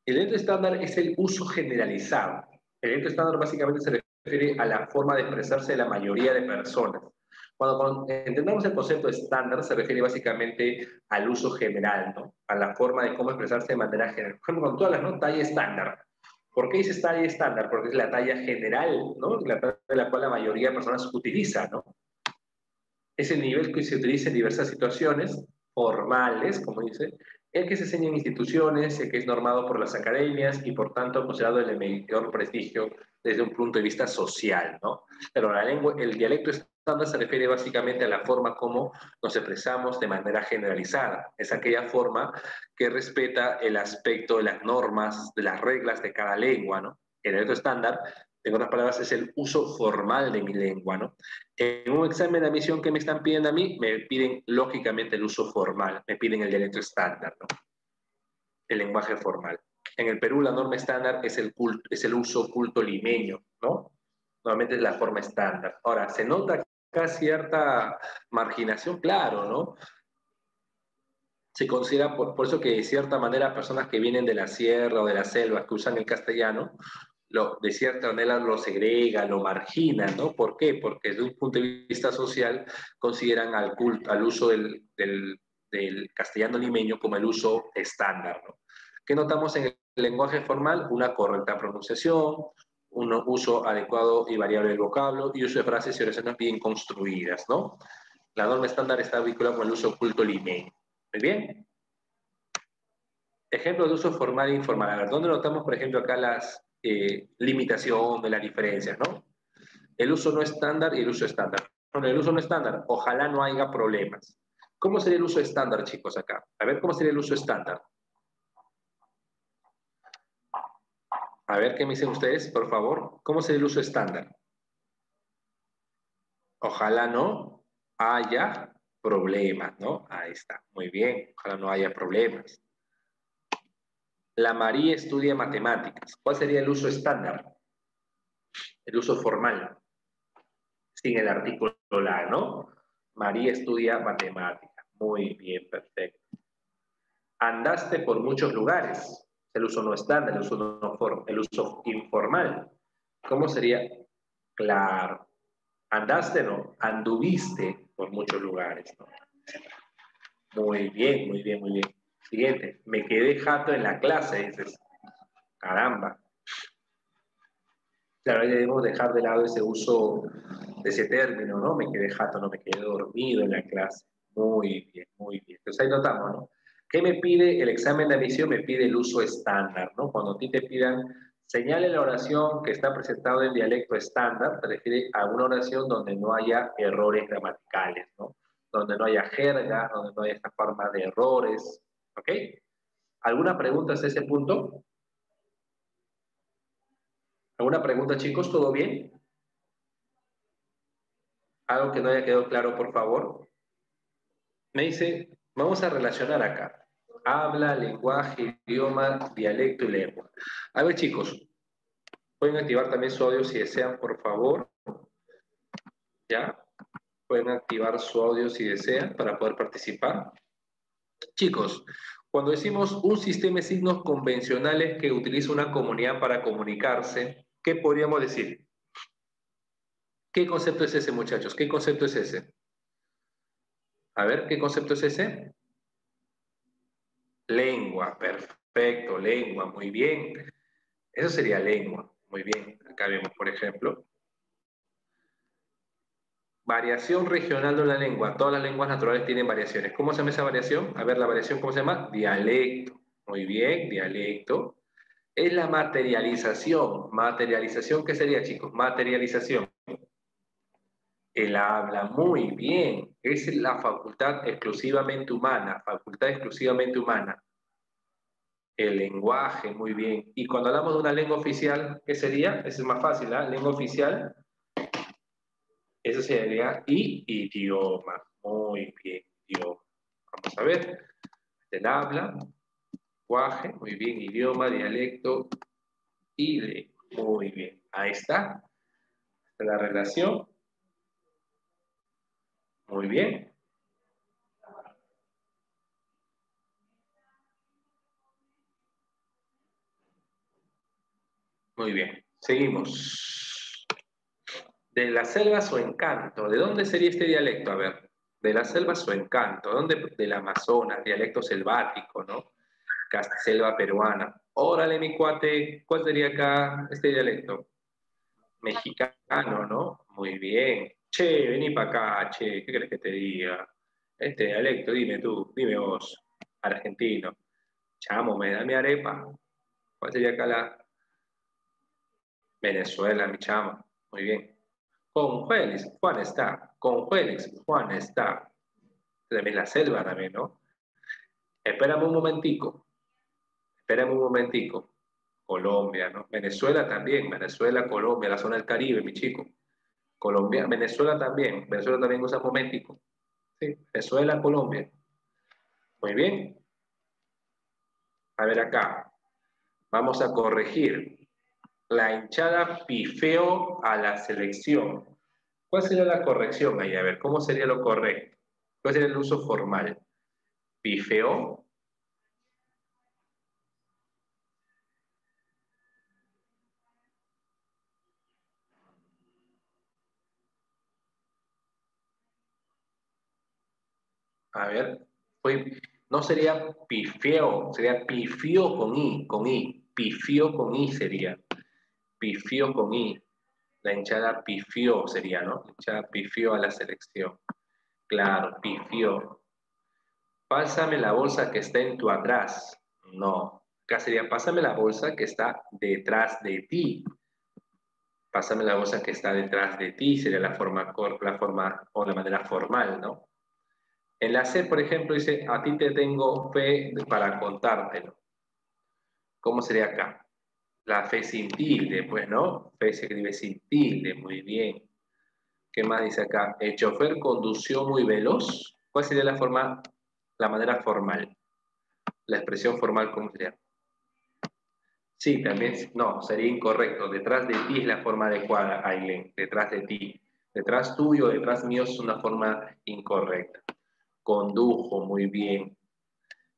El dialecto estándar es el uso generalizado. El dialecto estándar básicamente se refiere a la forma de expresarse de la mayoría de personas. Cuando entendamos el concepto de estándar, se refiere básicamente al uso general, ¿no? A la forma de cómo expresarse de manera general. Por ejemplo, con todas las, ¿no? Talla estándar. ¿Por qué dice talla estándar? Porque es la talla general, ¿no? La talla de la cual la mayoría de personas utiliza, ¿no? Es el nivel que se utiliza en diversas situaciones formales, como dice, el que se enseña en instituciones, el que es normado por las academias y por tanto considerado el mayor prestigio desde un punto de vista social, ¿no? Pero la lengua, el dialecto estándar se refiere básicamente a la forma como nos expresamos de manera generalizada. Es aquella forma que respeta el aspecto de las normas, de las reglas de cada lengua, ¿no? El dialecto estándar, en otras palabras, es el uso formal de mi lengua, ¿no? En un examen de admisión que me están pidiendo a mí, me piden lógicamente el uso formal, me piden el dialecto estándar, ¿no? El lenguaje formal. En el Perú la norma estándar es el uso culto limeño, ¿no? Normalmente es la forma estándar. Ahora, ¿se nota acá cierta marginación? Claro, ¿no? Se considera, por eso que de cierta manera personas que vienen de la sierra o de la selva que usan el castellano, de cierta manera lo segregan, lo marginan, ¿no? ¿Por qué? Porque desde un punto de vista social consideran al uso del castellano limeño como el uso estándar, ¿no? ¿Qué notamos en el lenguaje formal? Una correcta pronunciación, un uso adecuado y variable del vocablo y uso de frases y oraciones bien construidas, ¿no? La norma estándar está vinculada con el uso oculto limeño. ¿Muy bien? Ejemplos de uso formal e informal. A ver, ¿dónde notamos, por ejemplo, acá las limitaciones, las diferencias, ¿no? El uso no estándar y el uso estándar. Bueno, el uso no estándar, ojalá no haya problemas. ¿Cómo sería el uso estándar, chicos, acá? A ver, ¿cómo sería el uso estándar? A ver, ¿qué me dicen ustedes, por favor? ¿Cómo sería el uso estándar? Ojalá no haya problemas, ¿no? Ahí está, muy bien. Ojalá no haya problemas. La María estudia matemáticas. ¿Cuál sería el uso estándar? El uso formal, sin el artículo la, ¿no? María estudia matemáticas. Muy bien, perfecto. Andaste por muchos lugares. El uso no estándar, el uso informal. ¿Cómo sería? Claro. Andaste, no, anduviste por muchos lugares, ¿no? Muy bien, muy bien, muy bien. Siguiente, me quedé jato en la clase, dices. Caramba. Claro, ahí debemos dejar de lado ese uso de ese término, ¿no? Me quedé jato, no me quedé dormido en la clase. Muy bien, muy bien. Entonces ahí notamos, ¿no? ¿Qué me pide el examen de admisión? Me pide el uso estándar, ¿no? Cuando a ti te pidan, señale la oración que está presentado en dialecto estándar, te refiere a una oración donde no haya errores gramaticales, ¿no? Donde no haya jerga, donde no haya esta forma de errores, ¿ok? ¿Alguna pregunta hasta ese punto? ¿Alguna pregunta, chicos? ¿Todo bien? ¿Algo que no haya quedado claro, por favor? Me dice, vamos a relacionar acá. Habla, lenguaje, idioma, dialecto y lengua. A ver, chicos, pueden activar también su audio si desean, por favor. ¿Ya? Pueden activar su audio si desean para poder participar. Chicos, cuando decimos un sistema de signos convencionales que utiliza una comunidad para comunicarse, ¿qué podríamos decir? ¿Qué concepto es ese, muchachos? ¿Qué concepto es ese? A ver, ¿qué concepto es ese? Lengua, perfecto, lengua, muy bien. Eso sería lengua, muy bien. Acá vemos, por ejemplo, variación regional de una lengua. Todas las lenguas naturales tienen variaciones. ¿Cómo se llama esa variación? A ver, la variación, ¿cómo se llama? Dialecto. Muy bien, dialecto. Es la materialización. ¿Materialización qué sería, chicos? Materialización. El habla, muy bien. Es la facultad exclusivamente humana, facultad exclusivamente humana. El lenguaje, muy bien. Y cuando hablamos de una lengua oficial, ¿qué sería? Eso es más fácil, ¿ah? Lengua oficial, eso sería idioma. Muy bien, idioma. Vamos a ver. El habla, lenguaje, muy bien, idioma, dialecto y lengua. Muy bien. Ahí está. La relación. Muy bien. Muy bien. Seguimos. De la selva su encanto. ¿De dónde sería este dialecto? A ver. De la selva su encanto. ¿Dónde? Del Amazonas, dialecto selvático, ¿no? Selva peruana. Órale, mi cuate, ¿cuál sería acá este dialecto? Mexicano, ¿no? Muy bien. Che, vení para acá, che, ¿qué querés que te diga? Este dialecto, dime tú, dime vos, argentino. Chamo, ¿me da mi arepa? ¿Cuál sería acá la Venezuela, mi chamo? Muy bien. Con Félix, Juan está. Con Félix, Juan está. También la selva también, ¿no? Espérame un momentico. Espérame un momentico. Colombia, ¿no? Venezuela también. Venezuela, Colombia, la zona del Caribe, mi chico. Colombia, Venezuela también. Venezuela también usa momentico. Sí, Venezuela, Colombia. Muy bien. A ver acá. Vamos a corregir. La hinchada pifeó a la selección. ¿Cuál sería la corrección ahí? A ver, ¿cómo sería lo correcto? ¿Cuál sería el uso formal? ¿Pifeó? A ver, no sería pifeo, sería pifió con I, pifió con I sería, pifió con I, la hinchada pifió sería, ¿no? La hinchada pifió a la selección, claro, pifió. Pásame la bolsa que está en tu atrás, no, acá sería pásame la bolsa que está detrás de ti, pásame la bolsa que está detrás de ti, sería la forma o la manera formal, ¿no? En la C, por ejemplo, dice, a ti te tengo fe para contártelo. ¿Cómo sería acá? La fe sin tilde, pues, ¿no? Fe se escribe sin tilde, muy bien. ¿Qué más dice acá? El chofer condució muy veloz. ¿Cuál sería la manera formal? La expresión formal, ¿cómo sería? Sí, también, no, sería incorrecto. Detrás de ti es la forma adecuada, Aileen. Detrás de ti. Detrás tuyo, detrás mío es una forma incorrecta. Condujo, muy bien.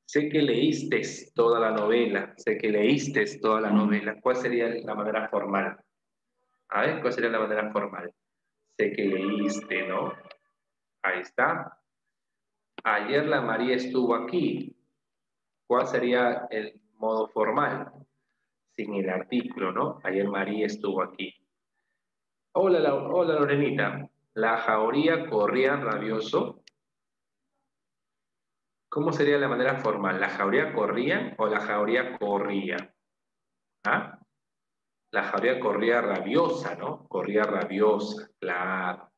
Sé que leíste toda la novela, sé que leíste toda la novela. ¿Cuál sería la manera formal? A ver, ¿cuál sería la manera formal? Sé que leíste, ¿no? Ahí está. Ayer la María estuvo aquí. ¿Cuál sería el modo formal? Sin el artículo, ¿no? Ayer María estuvo aquí. Hola, hola Lorenita. La jauría corría rabioso. ¿Cómo sería la manera formal? ¿La jauría corría o la jauría corría? ¿Ah? La jauría corría rabiosa, ¿no? Corría rabiosa, claro.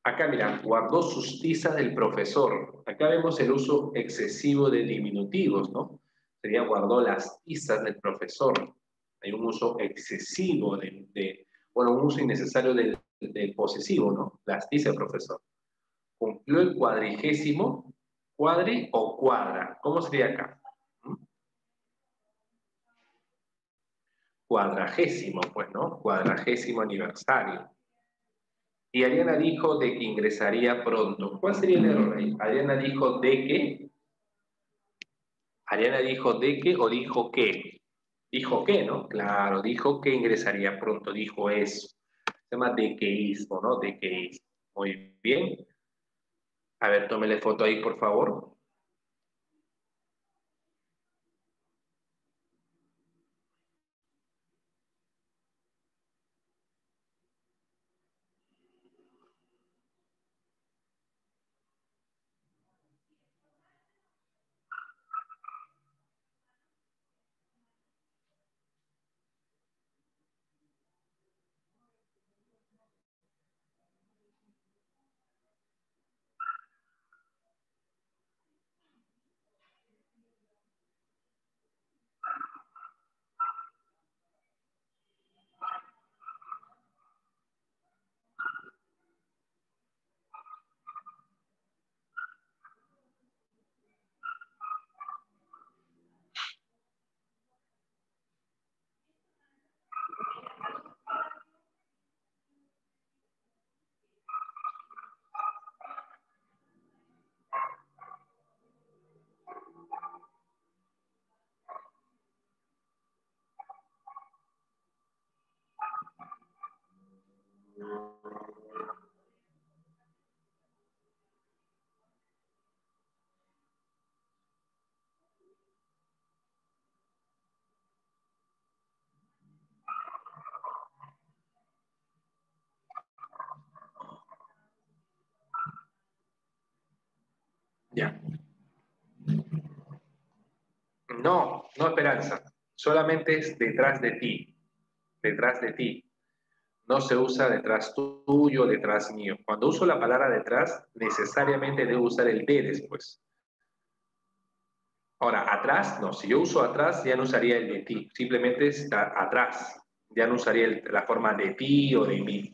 Acá, mira, guardó sus tizas del profesor. Acá vemos el uso excesivo de diminutivos, ¿no? Sería guardó las tizas del profesor. Hay un uso excesivo bueno, un uso innecesario del posesivo, ¿no? Las tizas del profesor. Cumplió el cuadrigésimo, cuadri o cuadra. ¿Cómo sería acá? ¿Mm? Cuadragésimo, pues, ¿no? Cuadragésimo aniversario. Y Ariana dijo de que ingresaría pronto. ¿Cuál sería el error ahí? Ariana dijo de que. Ariana dijo de que o dijo que. Dijo que, ¿no? Claro, dijo que ingresaría pronto, dijo eso. Se llama dequeísmo, ¿no? Dequeísmo. Muy bien. A ver, tómele foto ahí, por favor. Ya. No, no Esperanza. Solamente es detrás de ti. Detrás de ti. No se usa detrás tuyo, detrás mío. Cuando uso la palabra detrás, necesariamente debo usar el de después. Ahora, atrás, no. Si yo uso atrás, ya no usaría el de ti. Simplemente está atrás. Ya no usaría la forma de ti o de mí.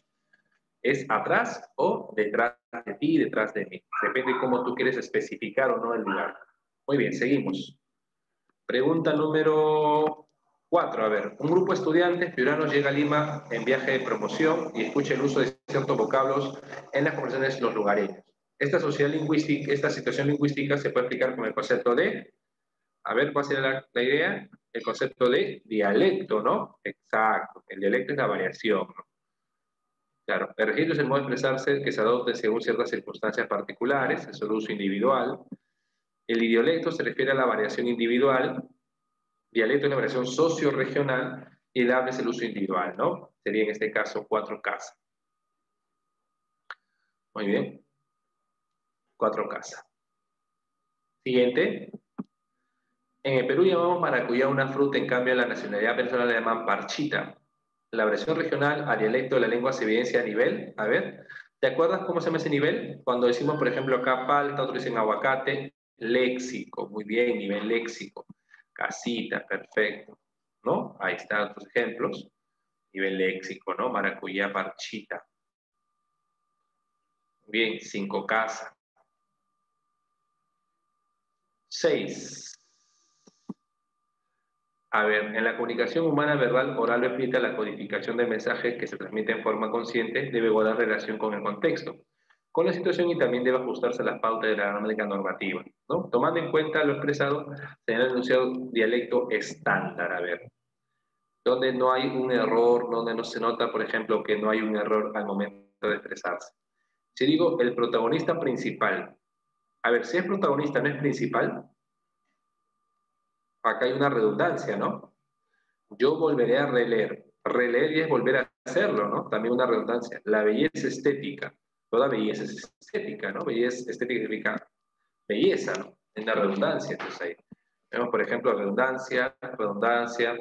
Es atrás o detrás de ti, detrás de mí. Depende de cómo tú quieres especificar o no el lugar. Muy bien, seguimos. Pregunta número 4. A ver, un grupo de estudiantes piuranos llega a Lima en viaje de promoción y escucha el uso de ciertos vocablos en las conversaciones de los lugareños. Esta situación lingüística se puede explicar con el concepto de, a ver, ¿cuál sería la idea? El concepto de dialecto, ¿no? Exacto, el dialecto es la variación, ¿no? Claro, el registro es el modo de expresarse que se adopte según ciertas circunstancias particulares, es el uso individual. El idiolecto se refiere a la variación individual, dialecto es la variación socio-regional y el habla es el uso individual, ¿no? Sería en este caso 4 casas. Muy bien. 4 casas. Siguiente. En el Perú llamamos maracuyá una fruta, en cambio en la nacionalidad venezolana le llaman parchita. La variación regional a dialecto de la lengua se evidencia a nivel, a ver, ¿te acuerdas cómo se llama ese nivel? Cuando decimos, por ejemplo, acá palta, otros dicen aguacate, léxico, muy bien, nivel léxico. Casita, perfecto, ¿no? Ahí están otros ejemplos. Nivel léxico, ¿no? Maracuyá, parchita. Bien, 5 casas. 6. A ver, en la comunicación humana verbal oral o escrita, la codificación de mensajes que se transmite en forma consciente debe guardar relación con el contexto, con la situación y también debe ajustarse a las pautas de la gramática normativa, ¿no? Tomando en cuenta lo expresado, se ha enunciado dialecto estándar, a ver, donde no hay un error, donde no se nota, por ejemplo, que no hay un error al momento de expresarse. Si digo el protagonista principal, a ver, si es protagonista no es principal, acá hay una redundancia, ¿no? Yo volveré a releer. Releer y es volver a hacerlo, ¿no? También una redundancia. La belleza estética. Toda belleza es estética, ¿no? Belleza estética significa belleza, ¿no? Es una redundancia, entonces ahí. Vemos, por ejemplo, redundancia, redundancia.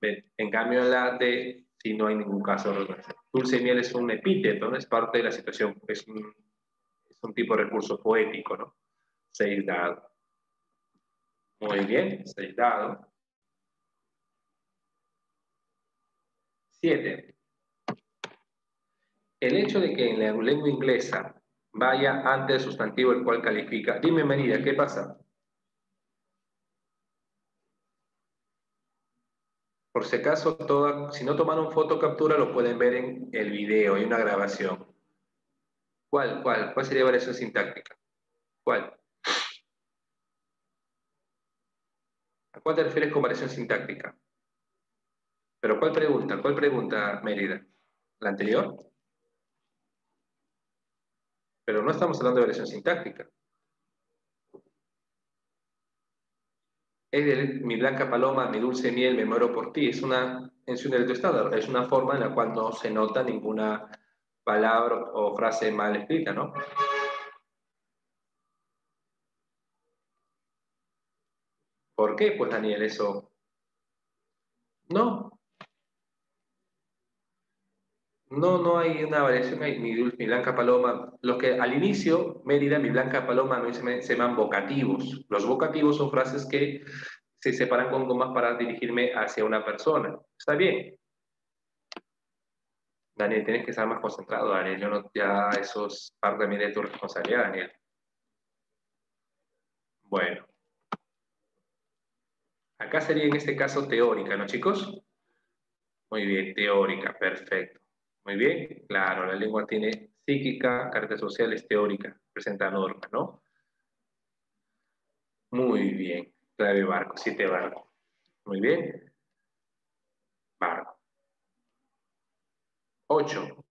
En cambio, en la de, si no hay ningún caso de redundancia. Dulce y miel es un epíteto, ¿no? Es parte de la situación, es un tipo de recurso poético, ¿no? 6 dados. Muy bien, 6 dados. 7. El hecho de que en la lengua inglesa vaya antes del sustantivo el cual califica. Dime, María, ¿qué pasa? Por si acaso, si no tomaron foto captura, lo pueden ver en el video, hay una grabación. ¿Cuál sería la variación sintáctica? ¿Cuál? ¿A cuál te refieres con variación sintáctica? ¿Pero cuál pregunta? ¿Cuál pregunta, Mérida? ¿La anterior? Pero no estamos hablando de variación sintáctica. Es de mi blanca paloma, mi dulce miel, me muero por ti. Es una mención del estándar. Es una forma en la cual no se nota ninguna palabra o frase mal escrita, ¿no? ¿Por qué? Pues, Daniel, eso... No, no hay una variación. Hay mi blanca paloma. Los que al inicio, Mérida, mi blanca paloma, no se llaman vocativos. Los vocativos son frases que se separan con comas para dirigirme hacia una persona. Está bien. Daniel, tienes que estar más concentrado, Daniel. Yo no, ya eso es parte también de tu responsabilidad, Daniel. Bueno, acá sería en este caso teórica, ¿no, chicos? Muy bien, teórica, perfecto. Muy bien, claro, la lengua tiene psíquica, carácter social, es teórica, presenta normas, ¿no? Muy bien, clave barco, 7 barco. Muy bien, barco. 8.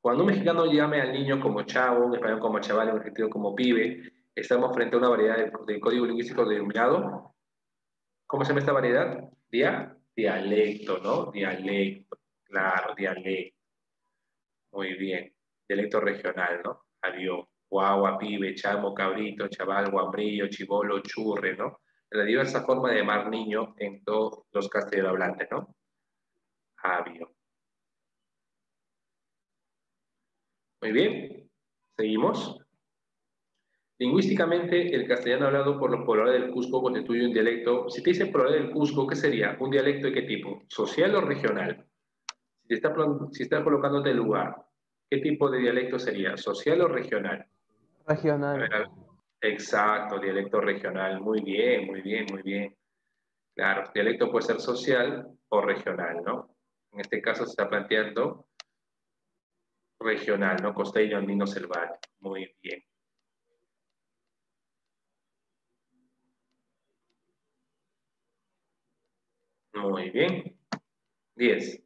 Cuando un mexicano llame al niño como chavo, un español como chaval, un argentino como pibe, estamos frente a una variedad de código lingüístico denominado. ¿Cómo se llama esta variedad? Dialecto, ¿no? Dialecto, claro, dialecto. Muy bien. Dialecto regional, ¿no? Adiós. Guagua, pibe, chamo, cabrito, chaval, guambrillo, chibolo, churre, ¿no? La diversa forma de llamar niño en todos los castellanohablantes, ¿no? Avio. Muy bien. Seguimos. Lingüísticamente, el castellano hablado por los pobladores del Cusco constituye un dialecto. Si te dice poblador del Cusco, ¿qué sería? ¿Un dialecto de qué tipo? ¿Social o regional? Si está colocándote el lugar, ¿qué tipo de dialecto sería? ¿Social o regional? Regional. A ver, exacto, dialecto regional. Muy bien, muy bien, muy bien. Claro, dialecto puede ser social o regional, ¿no? En este caso se está planteando regional, ¿no? Costeño, andino, selvático. Muy bien. Muy bien. 10.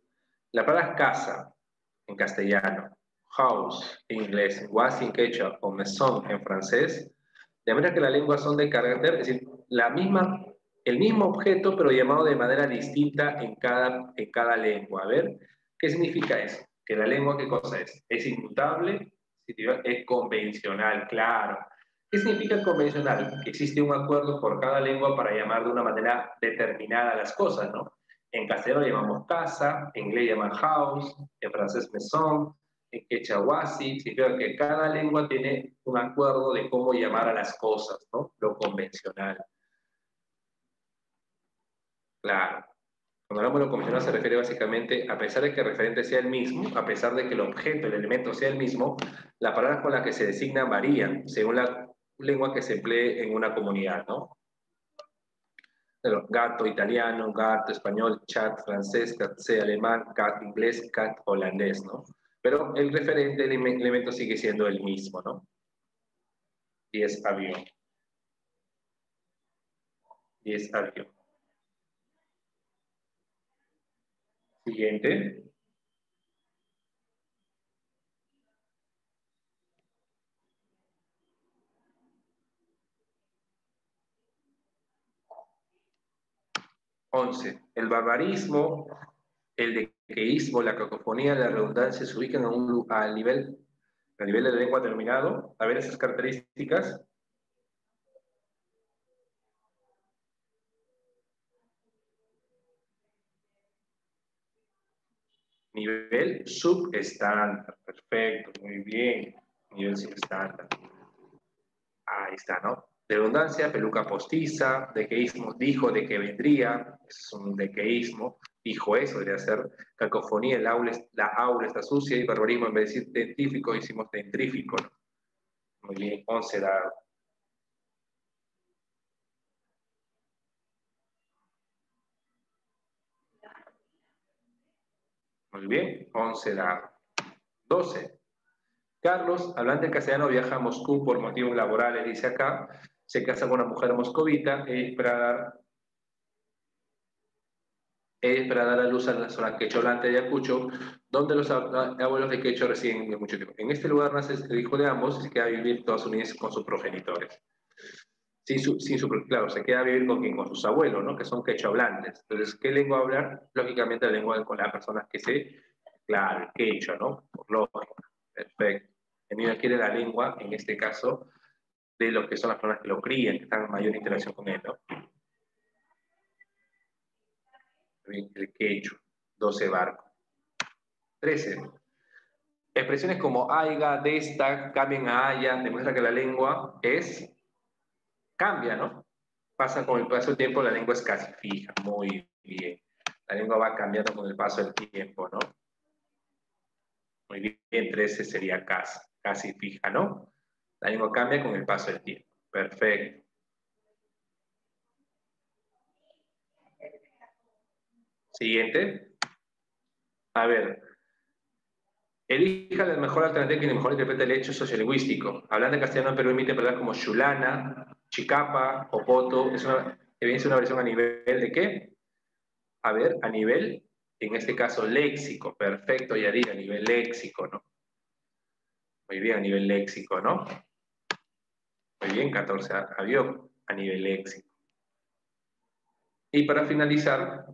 La palabra casa en castellano, house en inglés, was en quechua o maison en francés, de manera que las lenguas son de carácter, es decir, el mismo objeto, pero llamado de manera distinta en cada lengua. A ver, ¿qué significa eso? Que la lengua, ¿qué cosa es? ¿Es inmutable? Es convencional, claro. ¿Qué significa convencional? Que existe un acuerdo por cada lengua para llamar de una manera determinada las cosas, ¿no? En castellano le llamamos casa, en inglés llaman house, en francés maison, en quechahuasi, significa que cada lengua tiene un acuerdo de cómo llamar a las cosas, ¿no? Lo convencional. Claro. Cuando hablamos de lo convencional se refiere básicamente, a pesar de que el referente sea el mismo, a pesar de que el objeto, el elemento sea el mismo, las palabras con las que se designan varían según la lengua que se emplee en una comunidad, ¿no? Pero gato italiano, gato español, chat francés, cat alemán, cat inglés, cat holandés, ¿no? Pero el referente, el elemento sigue siendo el mismo, ¿no? Y es avión. Y es avión. Siguiente. 11. El barbarismo, el dequeísmo, la cacofonía, la redundancia se ubican al nivel de la lengua terminado. A ver esas características. Nivel subestándar. Perfecto, muy bien. Nivel subestándar. Ahí está, ¿no? Redundancia, peluca postiza, dequeísmo, dijo de que vendría, es un dequeísmo, dijo eso, debería ser cacofonía, la aula está sucia, y barbarismo, en vez de decir dentífico, hicimos dentrífico, ¿no? Muy bien, 11 dado. Muy bien, 11 dado. 12. Carlos, hablante castellano, viaja a Moscú por motivos laborales, dice acá, se casa con una mujer moscovita, es para dar a luz a la zona quechua hablante de Ayacucho, donde los abuelos de quechua residen de mucho tiempo. En este lugar nace el hijo de ambos y se queda a vivir toda su niñez con sus progenitores. Claro, se queda a vivir con sus abuelos, ¿no? Que son quechua hablantes. Entonces, ¿qué lengua hablar? Lógicamente la lengua con las personas que claro, el quechua, ¿no? Por lógica. Perfecto. El niño adquiere la lengua, en este caso, de lo que son las personas que lo crían, que están en mayor interacción con él, ¿no? El quechua, 12 barcos. 13. Expresiones como aiga, desta, cambian a haya, demuestra que la lengua cambia, ¿no? Pasa con el paso del tiempo, la lengua es casi fija, muy bien. La lengua va cambiando con el paso del tiempo, ¿no? Muy bien, 13 sería casi fija, ¿no? La lengua cambia con el paso del tiempo. Perfecto. Siguiente. A ver. Elija la mejor alternativa que mejor interprete el hecho sociolingüístico. Hablando en castellano en Perú emite palabras como chulana, chicapa, opoto. Es una versión a nivel de ¿qué? A ver, a nivel, en este caso, léxico. Perfecto, Yadira, a nivel léxico, ¿no? Muy bien, a nivel léxico, ¿no? Muy bien, 14 avión a nivel léxico. Y para finalizar,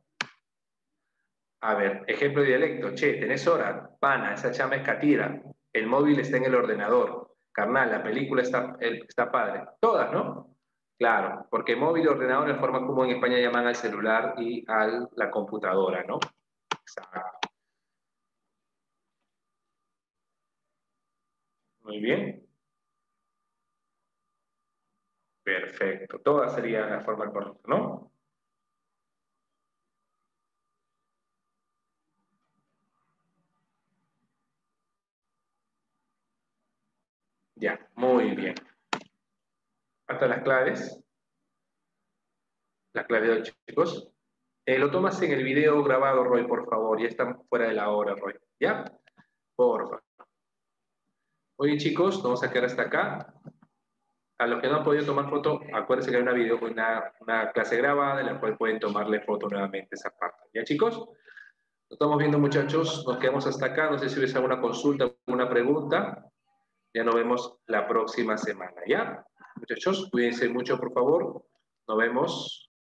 a ver, ejemplo de dialecto. Che, tenés hora, pana, esa chama es catira. El móvil está en el ordenador. Carnal, la película está padre. Todas, ¿no? Claro, porque móvil y ordenador es forma como en España llaman al celular y a la computadora, ¿no? Exacto. Muy bien. Perfecto. Todas serían la forma correcta, ¿no? Ya, muy bien. Hasta las claves. Las claves de hoy, chicos. Lo tomas en el video grabado, Roy, por favor. Ya estamos fuera de la hora, Roy. ¿Ya? Por favor. Oye, chicos, vamos a quedar hasta acá. A los que no han podido tomar foto, acuérdense que hay una clase grabada en la cual pueden tomarle foto nuevamente esa parte. ¿Ya, chicos? Nos estamos viendo, muchachos. Nos quedamos hasta acá. No sé si hubiese alguna consulta, alguna pregunta. Ya nos vemos la próxima semana, ¿ya? Muchachos, cuídense mucho, por favor. Nos vemos.